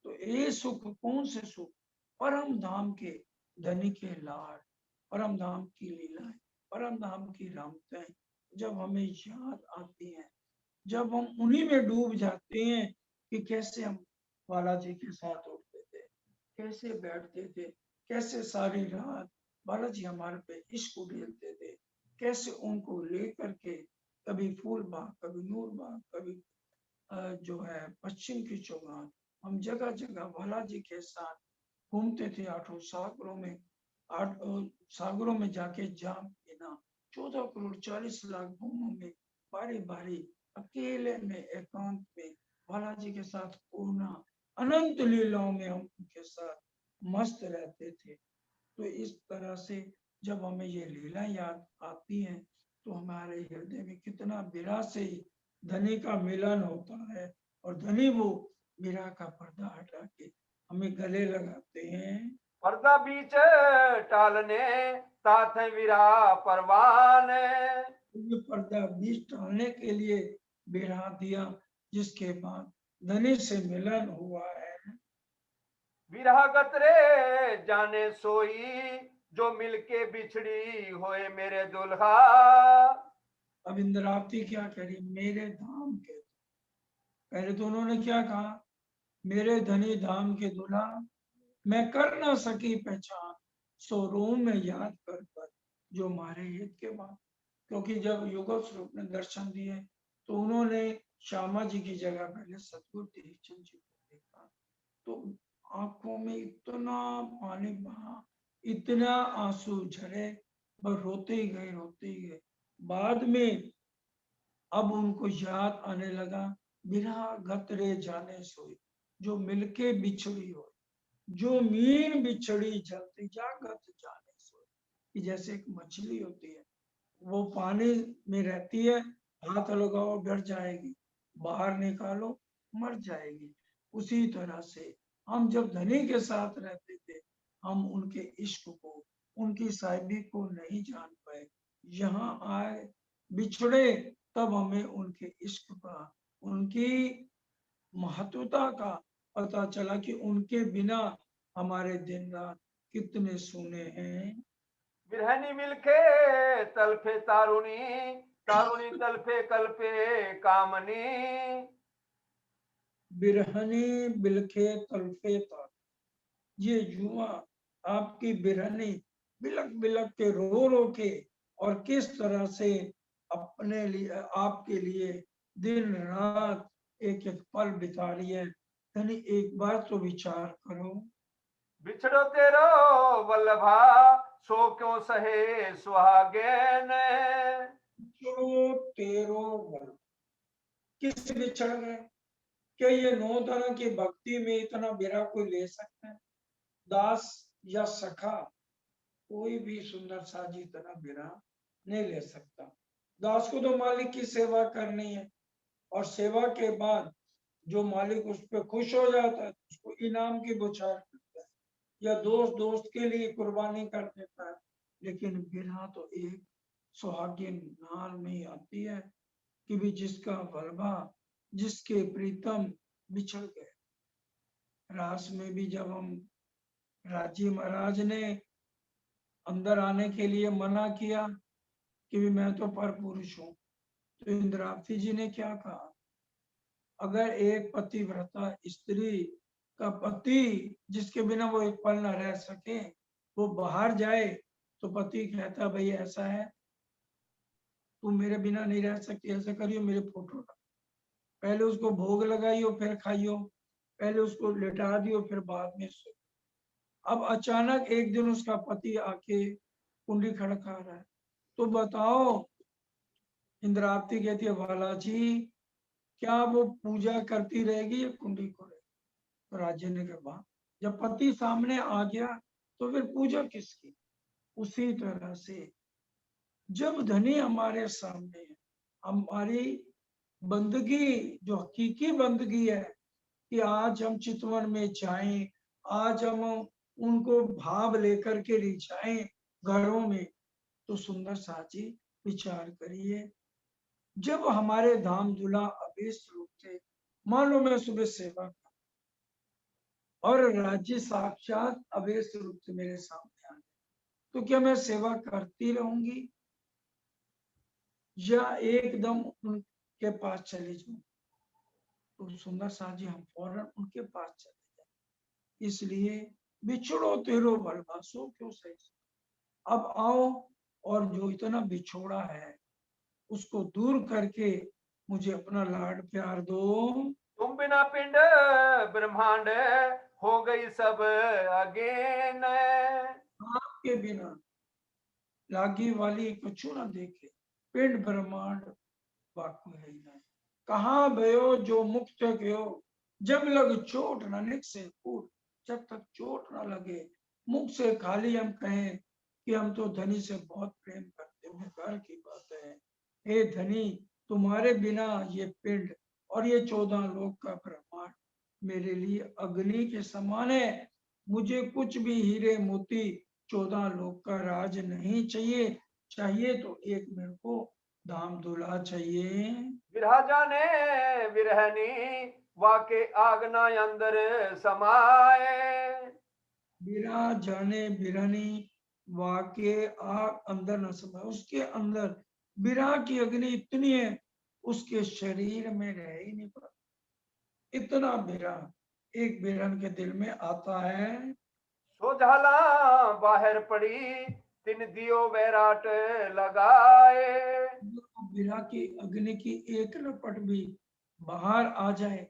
तो ये सुख कौन से सुख? परम धाम के धनी के लाड, परम धाम की लीलाएं, परम धाम की रामताएं जब हमें याद आती हैं, जब हम उन्हीं में डूब जाते हैं कि कैसे हम बालाजी के साथ उठते थे, कैसे बैठते थे, कैसे सारी रात बालाजी हमारे पे इश्क उड़ेलते थे, कैसे उनको लेकर के कभी फूल बाग, कभी नूर बाग, कभी जो है पश्चिम की चौगान, हम जगह जगह बालाजी के साथ घूमते थे। आठों सागरों में, आठ सागरों में जाके जाम पीना, 14 करोड़ 40 लाख भूमों में बारी बारी अकेले में एकांत में बालाजी के साथ पूर्णा, अनंत लीलाओं में हम उनके साथ मस्त रहते थे। तो इस तरह से जब हमें ये लीला याद आती है तो हमारे हृदय में कितना विरह से धनी का मिलन होता है, और धनी वो विरह का पर्दा हटा के हमें गले लगाते हैं। पर्दा बीच टालने तात विरा परवान, ये पर्दा बीच टालने के लिए विरह दिया, जिसके बाद धनी से मिलन हुआ है। विरह गतरे जाने सोई जो मिलके बिछड़ी होए मेरे दुल्हा, अब इंद्रावती क्या करी? मेरे धाम के, पहले तो उन्होंने क्या कहा? मेरे धनी धाम के दूल्हा, मैं कर ना सकी पहचान, सो रोम में याद कर कर जो मारे हित के बाद। क्योंकि जब युगल स्वरूप ने दर्शन दिए तो उन्होंने श्यामा जी की जगह पहले सतगुरु देवचंद जी को देखा, तो आंखों में इतना पानी बहा, इतना आंसू झरे, बस रोते ही गए, रोते ही गए। बाद में अब उनको याद आने लगा, बिना गतरे जाने सोई जो मिलके बिछड़ी हो, जो मीन बिछड़ी जलती जागत जाने सोई। कि जैसे एक मछली होती है, वो पानी में रहती है, हाथ लगाओ डर जाएगी, बाहर निकालो मर जाएगी। उसी तरह से हम जब धनी के साथ रहते थे, हम उनके इश्क को, उनकी साहिबी को नहीं जान पाए। यहाँ आए, बिछड़े, तब हमें उनके इश्क का, उनकी महत्वता का पता चला कि उनके बिना हमारे दिन रात कितने सूने हैं। बिरहनी मिलके तलफे तारुणी, तारुणी तलफे कल्पे कामनी, बिरहनी बिलखे तलफे तार, ये युवा आपकी बिरहनी बिलक बिलक के रो रो के और किस तरह से अपने लिए, आपके लिए दिन रात एक एक पल बिता रही है। यानी एक बार तो विचार करो, बिछड़ो तेरो वल्लभा सो क्यों सहे सुहागेन, जो तेरो बल किस बिछड़ गए? क्या ये 9 तरह की भक्ति में इतना बिरह कोई ले सकता है? दास या सखा, कोई भी सुंदर साजी इतना बिरह नहीं ले सकता। दास को तो मालिक की सेवा करनी है, और सेवा के बाद जो मालिक उस पर खुश हो जाता है उसको इनाम की बौछार करता है, या दोस्त दोस्त के लिए कुर्बानी कर देता है। लेकिन बिरह तो एक सुहागिन नाल में ही आती है कि भी जिसका वल्लभा, जिसके प्रीतम बिछड़ गए, रास में भी जब हम राजी महाराज ने अंदर आने के लिए मना किया कि मैं तो पर पुरुष हूं, तो इंद्रावती जी ने क्या कहा, अगर एक पतिव्रता स्त्री का पति जिसके बिना वो एक पल न रह सके वो बाहर जाए, तो पति कहता भाई ऐसा है, तुम मेरे बिना नहीं रह सकती, ऐसा करियो मेरे फोटो का, पहले उसको भोग लगाइयो फिर खाइयो, पहले उसको लेटा दियो फिर बाद में सो। अब अचानक एक दिन उसका पति आके कुंडी खड़का रहा है, तो बताओ, इंद्रावती कहती है बालाजी क्या वो पूजा करती रहेगी या कुंडी को रहेगी? तो राजे ने कहा जब पति सामने आ गया तो फिर पूजा किसकी? उसी तरह से जब धनी हमारे सामने है, हमारी बंदगी जो हकीकी बंदगी है कि आज हम चितवन में जाएं, आज हम उनको भाव लेकर के ले जाएं घरों में, तो सुंदर साजी विचार करिए, जब हमारे धाम धूला अभीष्ट रूप थे, मान लो मैं सुबह सेवा और राज्य साक्षात अभीष्ट रूप से मेरे सामने आ गए, तो क्या मैं सेवा करती रहूंगी या एकदम उनके पास चले जाऊं? तो सुंदर साजी हम फौरन उनके पास चले जाए, इसलिए बिछड़ो तेरो बलवासो क्यों सही। अब आओ और जो इतना बिछोड़ा है उसको दूर करके मुझे अपना लाड प्यार दो। तुम बिना पिंड ब्रह्मांड हो गई सब अगेन। आपके बिना लागी वाली कुछ न देखे, पिंड ब्रह्मांड वाकु है ही नहीं। कहाँ भयो जो मुक्त गयो, जब लग चोट न निक से कूट, जब तक चोट न लगे मुख से खाली हम कहें कि हम तो धनी से बहुत प्रेम करते हैं, घर की बात है। हे धनी, तुम्हारे बिना ये पिंड और ये 14 लोक का ब्रह्मांड मेरे लिए अग्नि के समान है। मुझे कुछ भी हीरे मोती 14 लोक का राज नहीं चाहिए, चाहिए तो एक मेरे को धाम धूला चाहिए। विरहा जाने विरहनी वाके आगना अंदर समाए। बिरा जाने बिरहनी वाके आग अंदर न समाए, उसके अंदर बिरह की अग्नि इतनी है उसके शरीर में रह ही नहीं पाता, इतना बिरह एक बिरहन के दिल में आता है। सो झाला बाहर पड़ी तिन दियो वैराट लगाए। बिरह की अग्नि की एक लपट भी बाहर आ जाए,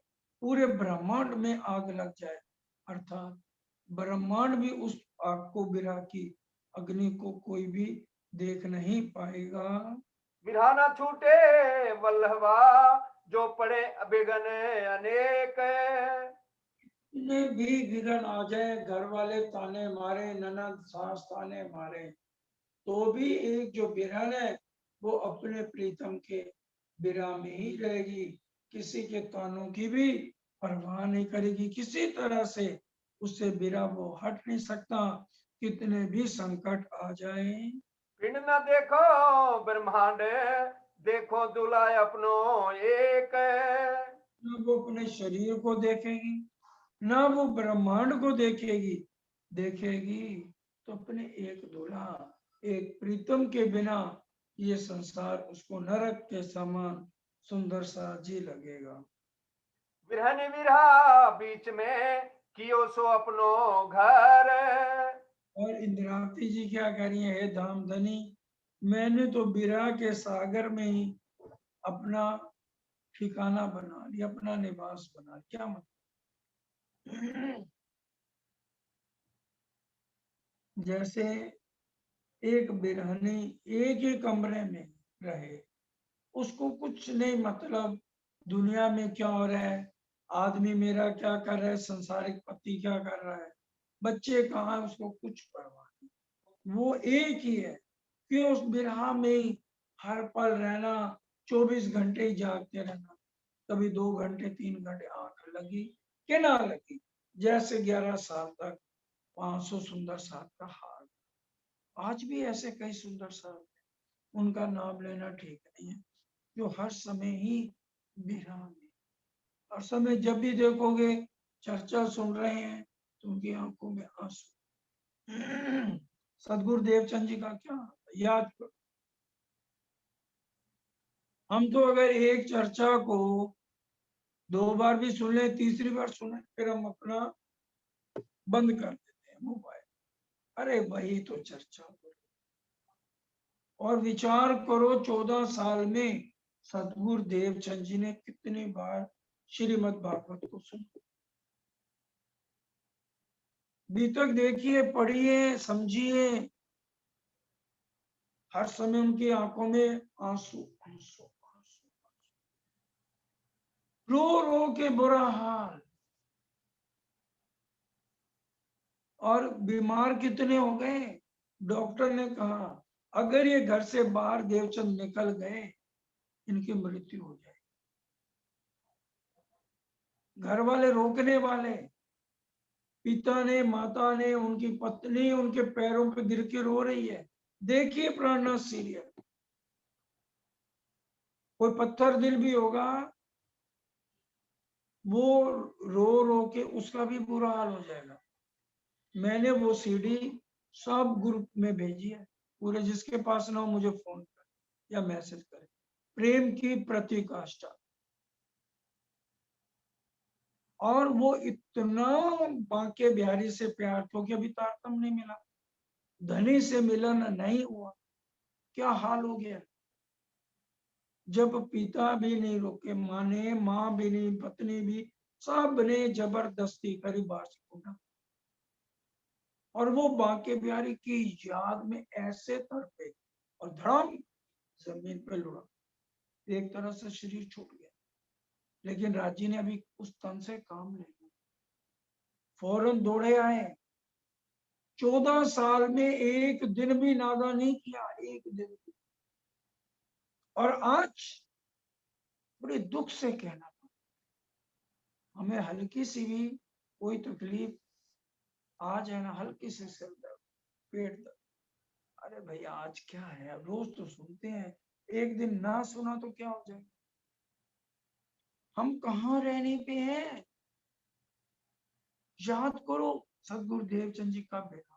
पूरे ब्रह्मांड में आग लग जाए, अर्थात ब्रह्मांड भी उस आग को, बिरह की अग्नि को कोई भी देख नहीं पाएगा। विरहा न छूटे वल्लभा जो पड़े बिगन अनेक। इन्हें भी विघन आ जाए, घर वाले ताने मारे, ननद सास ताने मारे, तो भी एक जो बिरहन है वो अपने प्रीतम के बिरह में ही रहेगी, किसी के तानों की भी परवाह नहीं करेगी, किसी तरह से उससे बिरह वो हट नहीं सकता, कितने भी संकट आ जाए। पिंड न देखो ब्रह्मांड देखो दूल्हा अपनो एक। न वो अपने शरीर को देखेगी, ना वो ब्रह्मांड को देखेगी, देखेगी तो अपने एक दूल्हा, एक प्रीतम के बिना ये संसार उसको नरक के समान सुंदर सा जी लगेगा। विरहनी विरहा बीच में कियो सो अपनो घर। और इंद्रावती जी क्या कह रही है, हे धामधनी, मैंने तो बिरह के सागर में ही अपना ठिकाना बना लिया, अपना निवास बना लिया। क्या मतलब, जैसे एक बिरहनी एक ही कमरे में रहे, उसको कुछ नहीं मतलब दुनिया में क्या हो रहा है, आदमी मेरा क्या कर रहा है, संसारिक पति क्या कर रहा है, बच्चे कहाँ है, उसको कुछ परवाह नहीं, वो एक ही है। क्यों उस बिरहा में ही हर पल रहना, 24 घंटे ही जागते रहना, कभी 2 घंटे 3 घंटे आंख लगी कि ना लगी, जैसे 11 साल तक 500 सुंदर साल का हाल। आज भी ऐसे कई सुंदर साल, उनका नाम लेना ठीक नहीं है, जो हर समय ही बिरहा में, हर समय जब भी देखोगे चर्चा सुन रहे हैं तो उनकी आंखों में आंसू। सदगुरु देवचंद जी का क्या याद करो। हम तो अगर एक चर्चा को 2 बार भी सुन ले, तीसरी बार सुने, फिर हम अपना बंद कर देते हैं मोबाइल। अरे वही तो चर्चा करो और विचार करो 14 साल में सदगुरु देवचंद जी ने कितनी बार श्रीमद् भागवत को सुना। अभी तक देखिए, पढ़िए, समझिए, हर समय उनकी आंखों में आंसू आंसू आंसू, रो रो के बुरा हाल। और बीमार कितने हो गए। डॉक्टर ने कहा अगर ये घर से बाहर देवचंद निकल गए, इनकी मृत्यु हो जाएगी। घर वाले रोकने वाले, पिता ने, माता ने, उनकी पत्नी उनके पैरों पे गिर के रो रही है। देखिए प्राणनाथ सीरियल। कोई पत्थर दिल भी होगा, वो रो रो के उसका भी बुरा हाल हो जाएगा। मैंने वो सीडी सब ग्रुप में भेजी है पूरे। जिसके पास ना हो मुझे फोन कर या मैसेज करे। प्रेम की प्रतिकाष्ठा। और वो इतना बांके बिहारी से प्यार, तो कि अभी तारतम नहीं मिला, धनी से मिलन नहीं हुआ। क्या हाल हो गया। जब पिता भी नहीं रोके माने, माँ भी नहीं, पत्नी भी, सब ने जबरदस्ती करी बार से पूरा। और वो बांके बिहारी की याद में ऐसे तड़पे और धड़ाम जमीन पे लुढ़ा। एक तरह से शरीर छूट गया। लेकिन राजी ने अभी उस तन से काम नहीं लिया। फौरन दौड़े आए। 14 साल में एक दिन भी नागा नहीं किया, एक दिन भी। और आज बड़े दुख से कहना, हमें हल्की सी भी कोई तकलीफ आ जाए ना, हल्की सी सिर दर्द, पेट दर्द, अरे भैया आज क्या है, रोज तो सुनते हैं, एक दिन ना सुना तो क्या हो जाए। हम कहाँ रहने पे हैं। याद करो सदगुरु देवचंद जी का बेटा।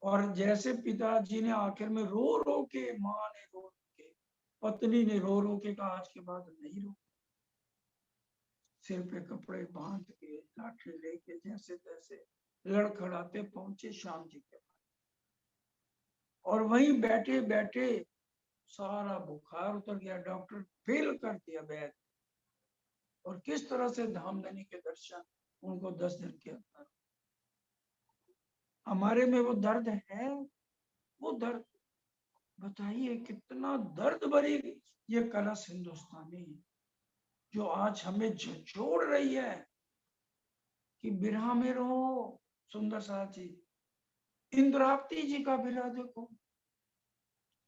और जैसे पिताजी ने आखिर में रो रो के, माँ ने रो रो के, पत्नी ने रो रो के कहा आज के बाद नहीं रो। सिर पे कपड़े बांध के, लाठी लेके, जैसे तैसे लड़खड़ाते पहुंचे श्याम जी के पास। और वहीं बैठे बैठे सारा बुखार उतर गया। डॉक्टर फेल कर दिया बैग। और किस तरह से धामधनी के दर्शन उनको 10 दिन के अंदर। हमारे में वो दर्द है, वो दर्द बताइए कितना दर्द भरी ये कलश हिंदुस्तानी, जो आज हमें झंझोड़ रही है कि बिरहा में रहो। सुंदर साथ जी, इंद्रावती जी का बिरहा देखो।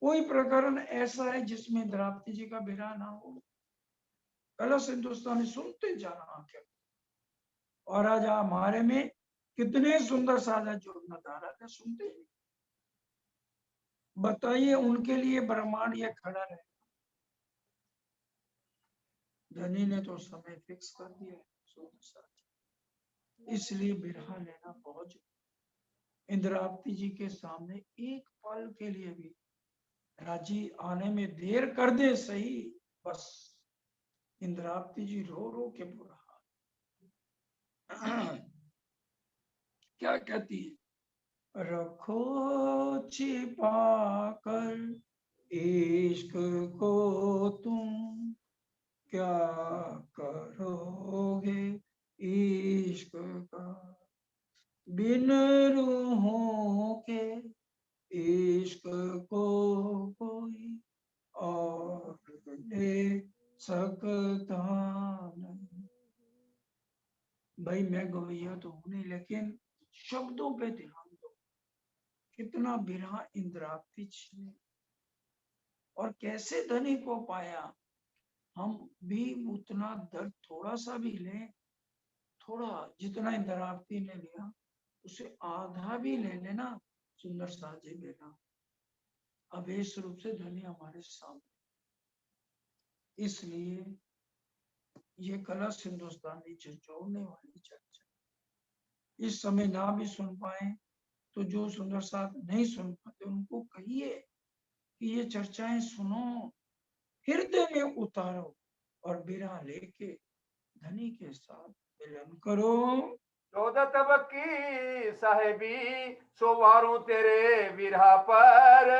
कोई प्रकरण ऐसा है जिसमें इंद्रावती जी का बिरहा ना हो। कलश हिंदुस्तानी सुनते जाना आखिर। और आज हमारे में कितने सुंदर साजा जो नजारा है, सुनते ही। बताइए उनके लिए ब्रह्मांड ये खड़ा रहे। धनी ने तो समय फिक्स कर दिया, सुंदर साजा। इसलिए बिरहा लेना बहुत जरूरी। इंद्रावती जी के सामने एक पल के लिए भी राजी आने में देर कर दे सही, बस इंद्रावती जी रो रो के बुरा हाल। क्या कहती है, रखो छिपा कर इश्क को तुम, क्या करोगे इश्क का, बिन रूहों के इश्क को कोई और ले सकता नहीं। भाई मैं गवैया तो हूं नहीं, लेकिन शब्दों पे ध्यान दो। कितना बिरहा इंद्रावती ने, और कैसे धनी को पाया। हम भी उतना दर्द थोड़ा सा भी लें, थोड़ा जितना इंद्रावती ने लिया उसे आधा भी ले लेना, सुंदर साजे बेटा, अवेश रूप से धनी हमारे सामने। इसलिए ये कलश हिंदुस्तानी झंझोड़ने वाली चर्चा। इस समय ना भी सुन पाए तो जो सुंदर साथ नहीं सुन पाते उनको कहिए कि ये चर्चाएं सुनो, हृदय में उतारो और बिरहा लेके धनी के साथ मिलन करो। 14 तबक की साहेबी सोवारूं तेरे विरहा पर।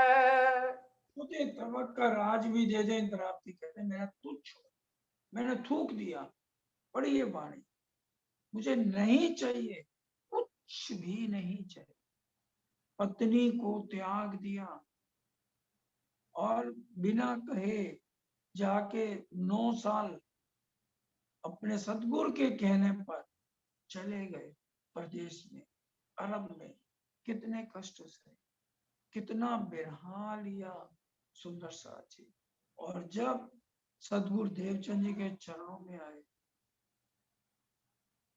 तुझे तबक का राज भी दे दे इंद्रावती कहते मेरा तुच्छ, मैंने थूक दिया। पढ़िए वाणी, मुझे नहीं चाहिए, कुछ भी नहीं चाहिए। पत्नी को त्याग दिया और बिना कहे जाके 9 साल अपने सतगुरु के कहने पर चले गए प्रदेश में, अरब में। कितने कष्ट से, कितना बिरहा लिया सुंदर साथ जी। और जब सदगुरु देवचंद जी के चरणों में आए,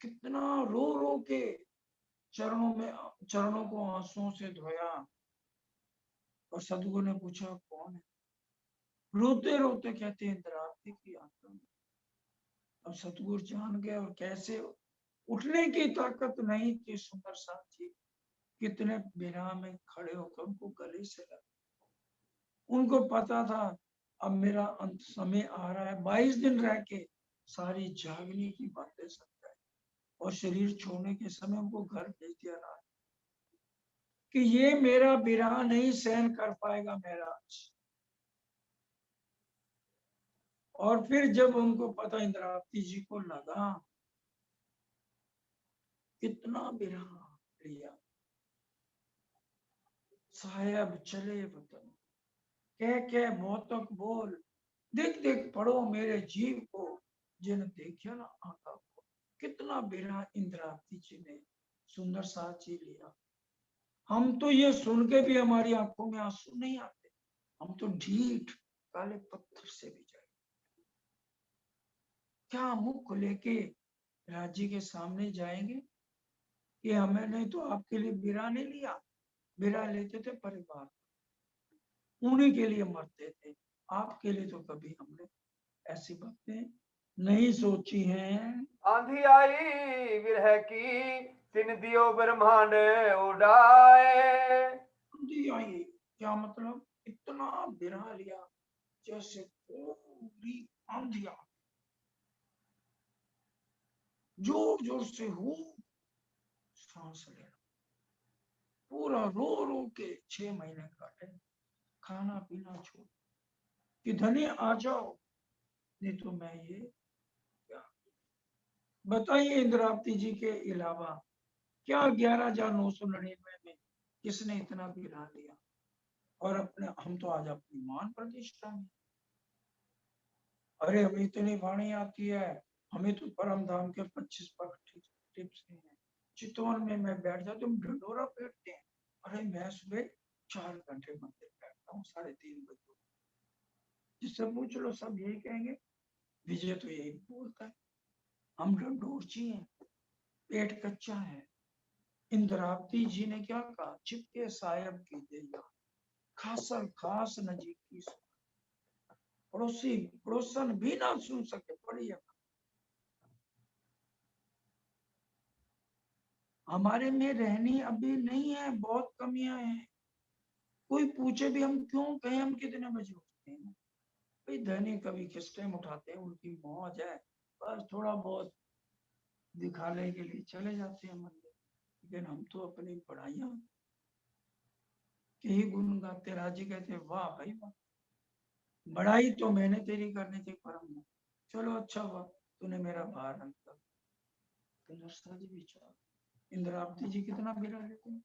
कितना रो रो के चरणों को आंसुओं से धोया। और सदगुरु ने पूछा कौन है? रोते रोते कहते इंद्रावती की आत्मा। अब सतगुरु जान गए और कैसे उठने की ताकत नहीं थी सुंदर साथ जी। कितने बिना में खड़े होकर उनको गले से लगा। उनको पता था अब मेरा अंत समय आ रहा है, 22 दिन रह के सारी जागने की बातें समझाई और शरीर छोड़ने के समय उनको घर भेज दिया रहा कि ये मेरा बिरहा नहीं सहन कर पाएगा महाराज। और फिर जब उनको पता इंद्रावती जी को लगा कितना बिरहा लिया, साहेब चले वतन कह बहुतक बोल, देख देख पढ़ो मेरे जीव को, जिन देखियो ना आका को। कितना बिरहा इंद्रावती जी ने सुंदर साथ जी लिया। हम तो ये सुन के भी हमारी आंखों में आंसू नहीं आते, हम तो ढीठ काले पत्थर से भी जाए। क्या मुख लेके राज्य के सामने जाएंगे कि हमें नहीं तो आपके लिए बिरहा नहीं लिया। बिरहा लेते थे परिवार, उन्हीं के लिए मरते थे। आपके लिए तो कभी हमने ऐसी बातें नहीं सोची हैं। आंधी आई विरह की तिन दियो ब्रह्मांड उड़ाए। आंधी आई क्या मतलब? इतना बिरहा लिया जैसे पूरी आंधिया जोर जोर से हो सांस लेना, पूरा रो रो के 6 महीने काटे, खाना पीना छोड़ कि धनी आ जाओ, नहीं तो मैं ये क्या। बताइए इंद्रावती जी के अलावा क्या 11,999 में किसने इतना बिरहा लिया? और अपने हम तो आज अपनी मान प्रतिष्ठा में, अरे हमें इतनी वाणी आती है, हमें तो परम धाम के 25 पग टिप्स हैं। चितौन में मैं बैठ जाता हूँ, ढंडोरा बैठते हैं। अरे मैं सुबह 4 घंटे मंदिर बैठता हूँ, 3:30 बजे। जिससे पूछ लो सब यही कहेंगे, विजय तो यही बोलता है हम ढंडोरची हैं, पेट कच्चा है। इंद्रावती जी ने क्या कहा? चिपके साहेब की दैया, खासल खास नजीकी पड़ोसी पड़ोसन भी ना सुन सके। पढ़िए, हमारे में रहनी अभी नहीं है, बहुत कमियां हैं। कोई पूछे भी हम क्यों कहें हम कितने बजे उठते हैं? भाई धनी कभी किस टाइम उठाते हैं, उनकी मौज है, बस थोड़ा बहुत दिखाने के लिए चले जाते हैं मंदिर। लेकिन हम तो अपनी पढ़ाइयां के ही गुण गाते। राजी कहते वाह भाई वाह, बड़ाई तो मैंने तेरी करनी थी परम में। चलो अच्छा हुआ तूने मेरा भार हल्का। जी विचार, इंद्रावती जी कितना बिरहा लेते हैं।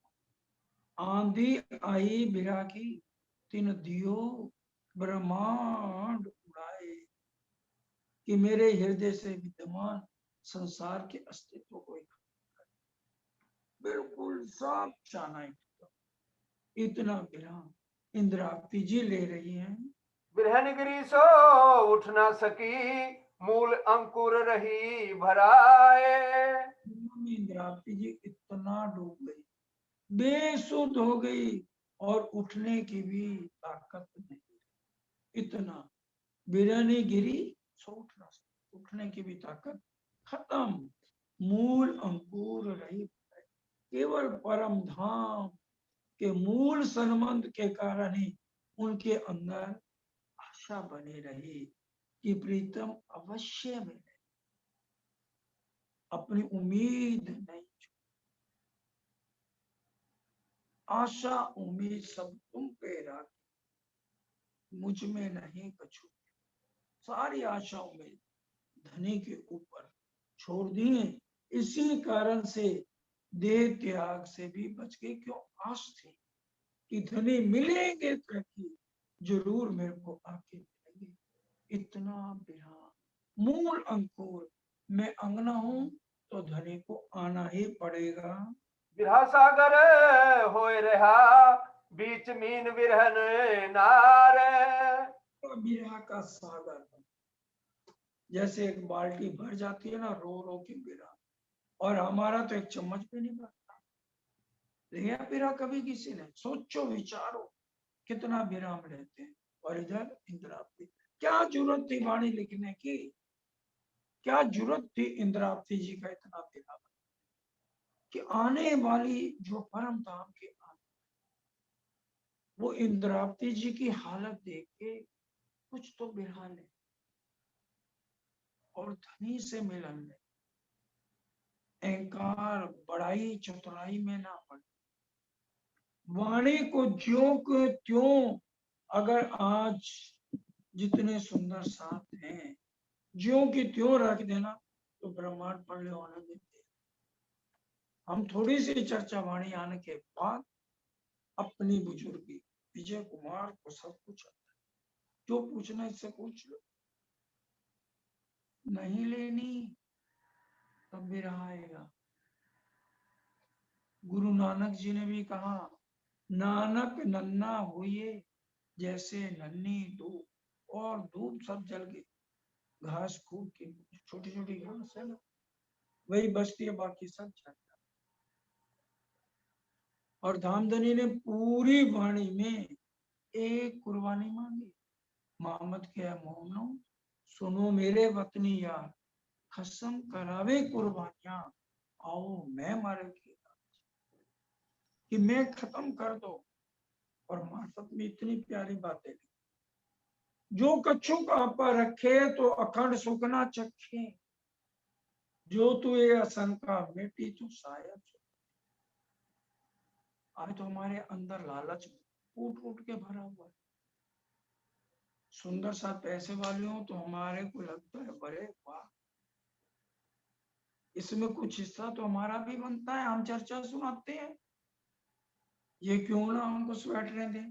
आंधी आई बिरहा की तिन दियो ब्रह्मांड उड़ाए, कि मेरे हृदय से विद्यमान संसार के अस्तित्व को बिल्कुल साफ जाना। इतना बिरहा इंद्रावती जी ले रही हैं। बिरहनगिरी सो उठ ना सकी मूल अंकुर रही भराए। इंद्रावती जी इतना डूब गई, बेसुध हो गई और उठने की भी ताकत नहीं। इतना बिरहनी गिरी सो उठ ना सकी। उठने की भी ताकत खत्म। मूल अंकुर रहित है, केवल परम धाम के मूल संबंध के कारण ही उनके अंदर आशा बनी रही कि प्रीतम अवश्य मिले। अपनी उम्मीद नहीं, आशा उम्मीद सब तुम पे रख, मुझ में नहीं कछु। सारी आशा उम्मीद धनी के ऊपर छोड़ दिए। इसी कारण से देह त्याग से भी बच गए। क्यों? आश थी कि धनी मिलेंगे तो जरूर मेरे को आके मिलेंगे। इतना बिना मूल अंकुर मैं अंगना हूं तो धनी को आना ही पड़ेगा। बिरहा सागर होए रहा बीच मीन बिरहन नार। बिरहा का सागर जैसे एक बाल्टी भर जाती है ना रो रो के बिरहा, और हमारा तो एक चम्मच भी नहीं भरता। लिया बिरहा कभी किसी ने? सोचो विचारो कितना विराम लेते हैं। और इधर इंद्रावती, क्या जरूरत थी वाणी लिखने की? क्या जरूरत थी इंद्रावती जी का इतना विराम? कि आने वाली जो परम धाम के वो इंद्रावती जी की हालत देख के कुछ तो बिरहा ले और धनी से मिलन ले। अहंकार बड़ाई चतुराई में ना पड़े। वाणी को ज्यों के त्यों, अगर आज जितने सुंदर साथ हैं ज्यों की त्यों रख देना तो ब्रह्मांड पढ़ ले होने देते। हम थोड़ी सी चर्चा वाणी आने के बाद अपनी बुजुर्गी विजय कुमार को सब कुछ आता है, जो पूछना इससे पूछ लो। नहीं लेनी तब भी रहा आएगा। गुरु नानक जी ने भी कहा, नानक नन्ना हुए जैसे नन्ही धूप, और धूप सब जल गई, घास फूट की छोटी छोटी घास है ना वही बचती है, बाकी सब जल गया। और धामधनी ने पूरी वाणी में एक कुर्बानी मांगी। मोहम्मद के मोहनो सुनो मेरे वतनी यार, कसम करावे कुर्बानियां, आओ मैं मारे कि मैं खत्म कर दो। और मार्फत में इतनी प्यारी बातें, जो कच्छू का आपा रखे तो अखंड सुख ना चखे, जो तू ये असंका मिट्टी तू शायद। आज तो हमारे अंदर लालच फूट फूट के भरा हुआ है। सुंदर सा पैसे वाले हो तो हमारे को लगता है बड़े वाह, इसमें कुछ हिस्सा तो हमारा भी बनता है। हम चर्चा सुनाते हैं, ये क्यों ना हमको स्वेटरें दे,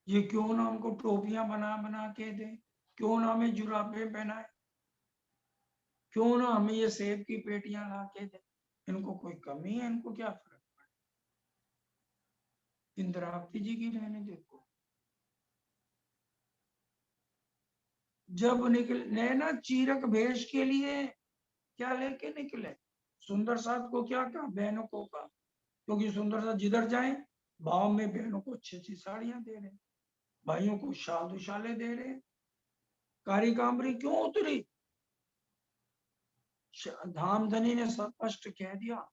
ये क्यों ना हमको टोपियां बना बना के दे, क्यों ना हमें जुराबे पहनाए, क्यों ना हमें ये सेब की पेटियां ला के दे। इनको कोई कमी है? इनको क्या फर्क पड़े? इंद्रावती जी की रहने देखो, जब निकले ना चीरक भेष के लिए, क्या लेके निकले? सुंदर साथ को क्या कहा? बहनों को कहा, क्योंकि सुंदर साथ जिधर जाए भाव में बहनों को अच्छी अच्छी साड़ियां दे रहे, भाइयों को शाल दुशाले दे रहे। कारी कामरी क्यों उतरी? धामधनी ने स्पष्ट कह दिया,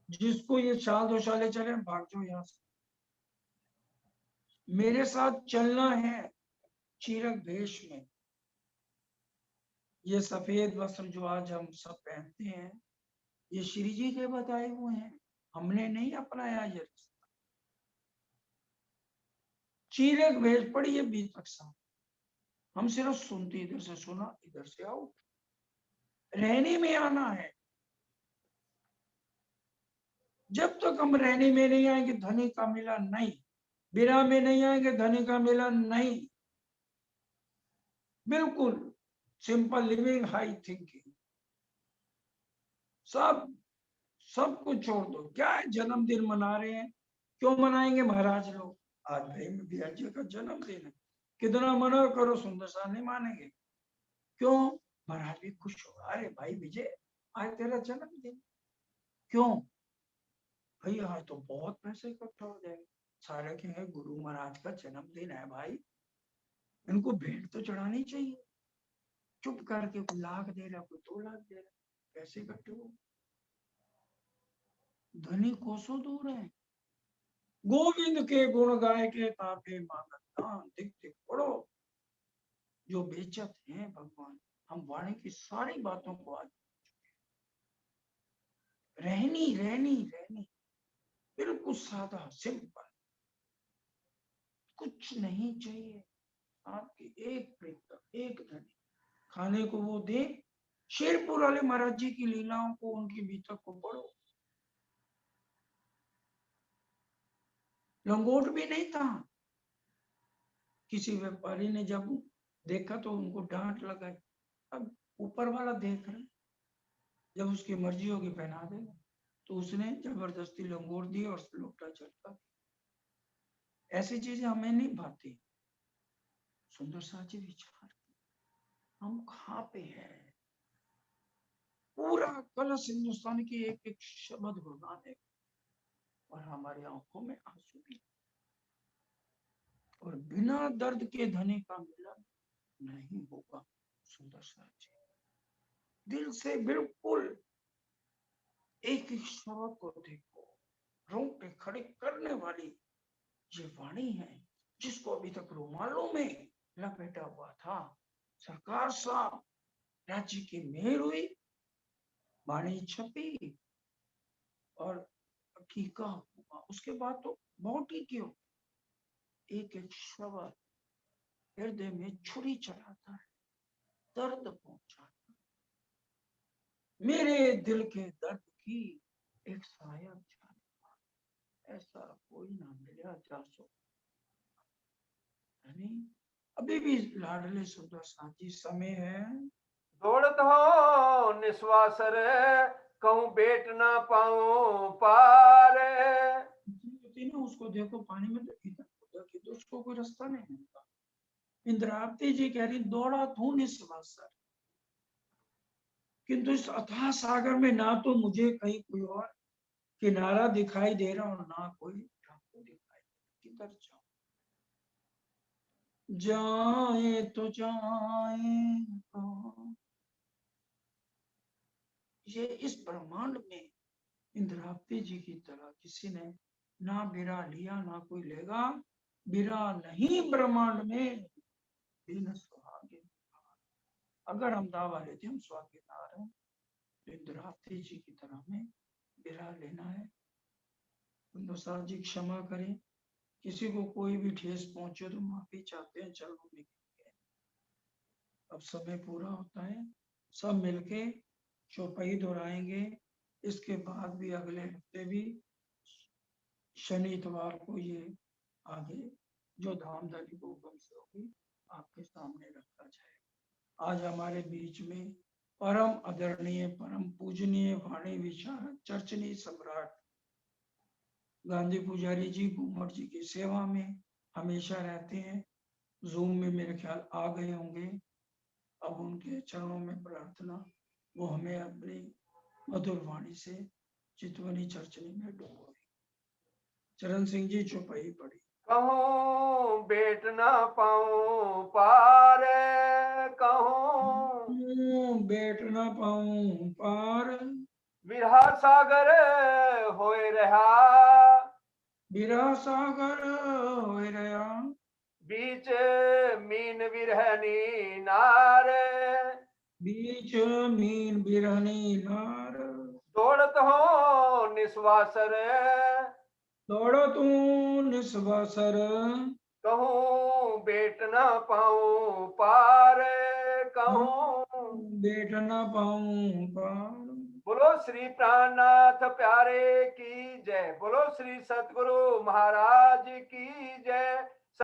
जिसको ये शाल दुशाले चले भाग जाओ यहाँ से, मेरे साथ चलना है चीरक भेष में। ये सफेद वस्त्र जो आज हम सब पहनते हैं, ये श्री जी के बताए हुए हैं, हमने नहीं अपनाया ये रास्ता। चीरक भेष पड़ी है बीच तक, हम सिर्फ सुनते, इधर से सुना इधर से आओ, रहने में आना है। जब तक हम रहने में नहीं आएंगे धनी का मिलन नहीं, बिना में नहीं आएंगे धनी का मिलन नहीं। बिल्कुल सिंपल लिविंग, हाई थिंकिंग, सब सब कुछ छोड़ दो। क्या है, जन्मदिन मना रहे हैं, क्यों मनाएंगे महाराज लोग? आज भाई में बिहार जी का जन्मदिन है, कितना मना करो सुंदर सा नहीं मानेंगे। क्यों? महाराज भी खुश होगा, अरे भाई विजय आज तेरा जन्मदिन। क्यों भाई? आज तो बहुत पैसे इकट्ठा हो जाएंगे। सारे कहेंगे गुरु महाराज का जन्मदिन है भाई, इनको भेंट तो चढ़ानी चाहिए। चुप करके कोई लाख दे रहा, कोई 2 लाख दे रहा, कैसे इकट्ठे हो? धनी कोसों दूर है। गोविंद के गुण गाय के तापे मांगत दान, दिख दिख पढ़ो। जो बेचत हैं भगवान, हम वाणी की सारी बातों को आज रहनी रहनी रहनी, बिल्कुल सादा सिंपल, कुछ नहीं चाहिए। आपकी एक प्रीतम, एक धनी, खाने को वो दे। शेरपुर वाले महाराज जी की लीलाओं को, उनकी बीतक को पढ़ो। लंगोट भी नहीं था। किसी व्यापारी ने जब देखा तो उनको डांट लगाई। अब ऊपर वाला देख रहा, जब उसकी मर्जी होगी पहना देगा। तो उसने जबरदस्ती लंगोट दी और लोटा चढ़ता। ऐसी चीजें हमें नहीं भाती। सुंदर सा जी विचार, हम कहाँ पे हैं? पूरा कलश हिंदुस्तान की एक एक शब्द गुणगान है, और हमारी आंखों में आंसू भी। और बिना दर्द के धनी का मिलन नहीं होगा। सुंदर सा जी, दिल से बिल्कुल एक एक शब्द को देखो, रोंगटे खड़े करने वाली ये वाणी है, जिसको अभी तक रुमालों में लपेटा हुआ था। सरकार साहब, राज्य की मेहर हुई, वाणी छपी और हकीका हुआ। उसके बाद तो बहुत ही क्यों, एक एक शब्द हृदय में छुरी चलाता है, दर्द पहुंचाता है। मेरे दिल के दर्द की एक साया जाने, ऐसा कोई ना मिला जा सो। अभी भी लाडले सुंदर साथी समय है। दौड़त हो निस्वासर, कहूँ बेट ना पाऊं पार। होती ना, उसको देखो पानी में तो इधर की, तो उसको कोई रास्ता नहीं मिलता। इंद्रावती जी कह रही, दौड़ा तू निस्वासर, किंतु इस अथाह सागर में ना तो मुझे कहीं कोई और किनारा दिखाई दे रहा और ना कोई टापू दिखाई दे। किधर जाऊं? जाए तो जाए कहाँ? ये इस ब्रह्मांड में इंद्रावती जी की तरह किसी ने ना बिरा लिया, ना कोई लेगा। बिरा नहीं ब्रह्मांड में, बिन सुहागे। अगर हम दावा लेते हम स्वागीदार हैं, तो इंद्रावती जी की तरह में बिरा लेना है। हिंदुस्तान जी क्षमा करें, किसी को कोई भी ठेस पहुंचे तो माफी चाहते हैं चरणों में। अब समय पूरा होता है, सब मिलके चौपाई दोहराएंगे। इसके बाद भी अगले हफ्ते भी शनि इतवार को ये आगे जो धामधनी भूगम से होगी आपके सामने रखा जाए। आज हमारे बीच में परम आदरणीय, परम पूजनीय वाणी विचारक, चर्चनी सम्राट गांधी पुजारी जी घूमर जी की सेवा में हमेशा रहते हैं। जूम में मेरे ख्याल आ गए होंगे। अब उनके चरणों में प्रार्थना, वो हमें अपनी मधुर वाणी से चितवनी चर्चनी में डुबोए। चरण सिंह जी चौपाई पड़ी। कहूँ बेट ना पाऊं पार, कहूँ बेट ना पाऊं पार, बिरहा सागर होए रहा। बिरा सागर होए रहा, बीच मीन बिरहनी नार। बीच मीन बिरहनी नार। दौड़त हो निस्वासर, दौड़ो तू निस्वासर, कहूँ बेट ना पाऊं पार, कहूँ बेट ना पाऊं पार। बोलो श्री प्राणनाथ प्यारे की जय, बोलो श्री सतगुरु महाराज की जय।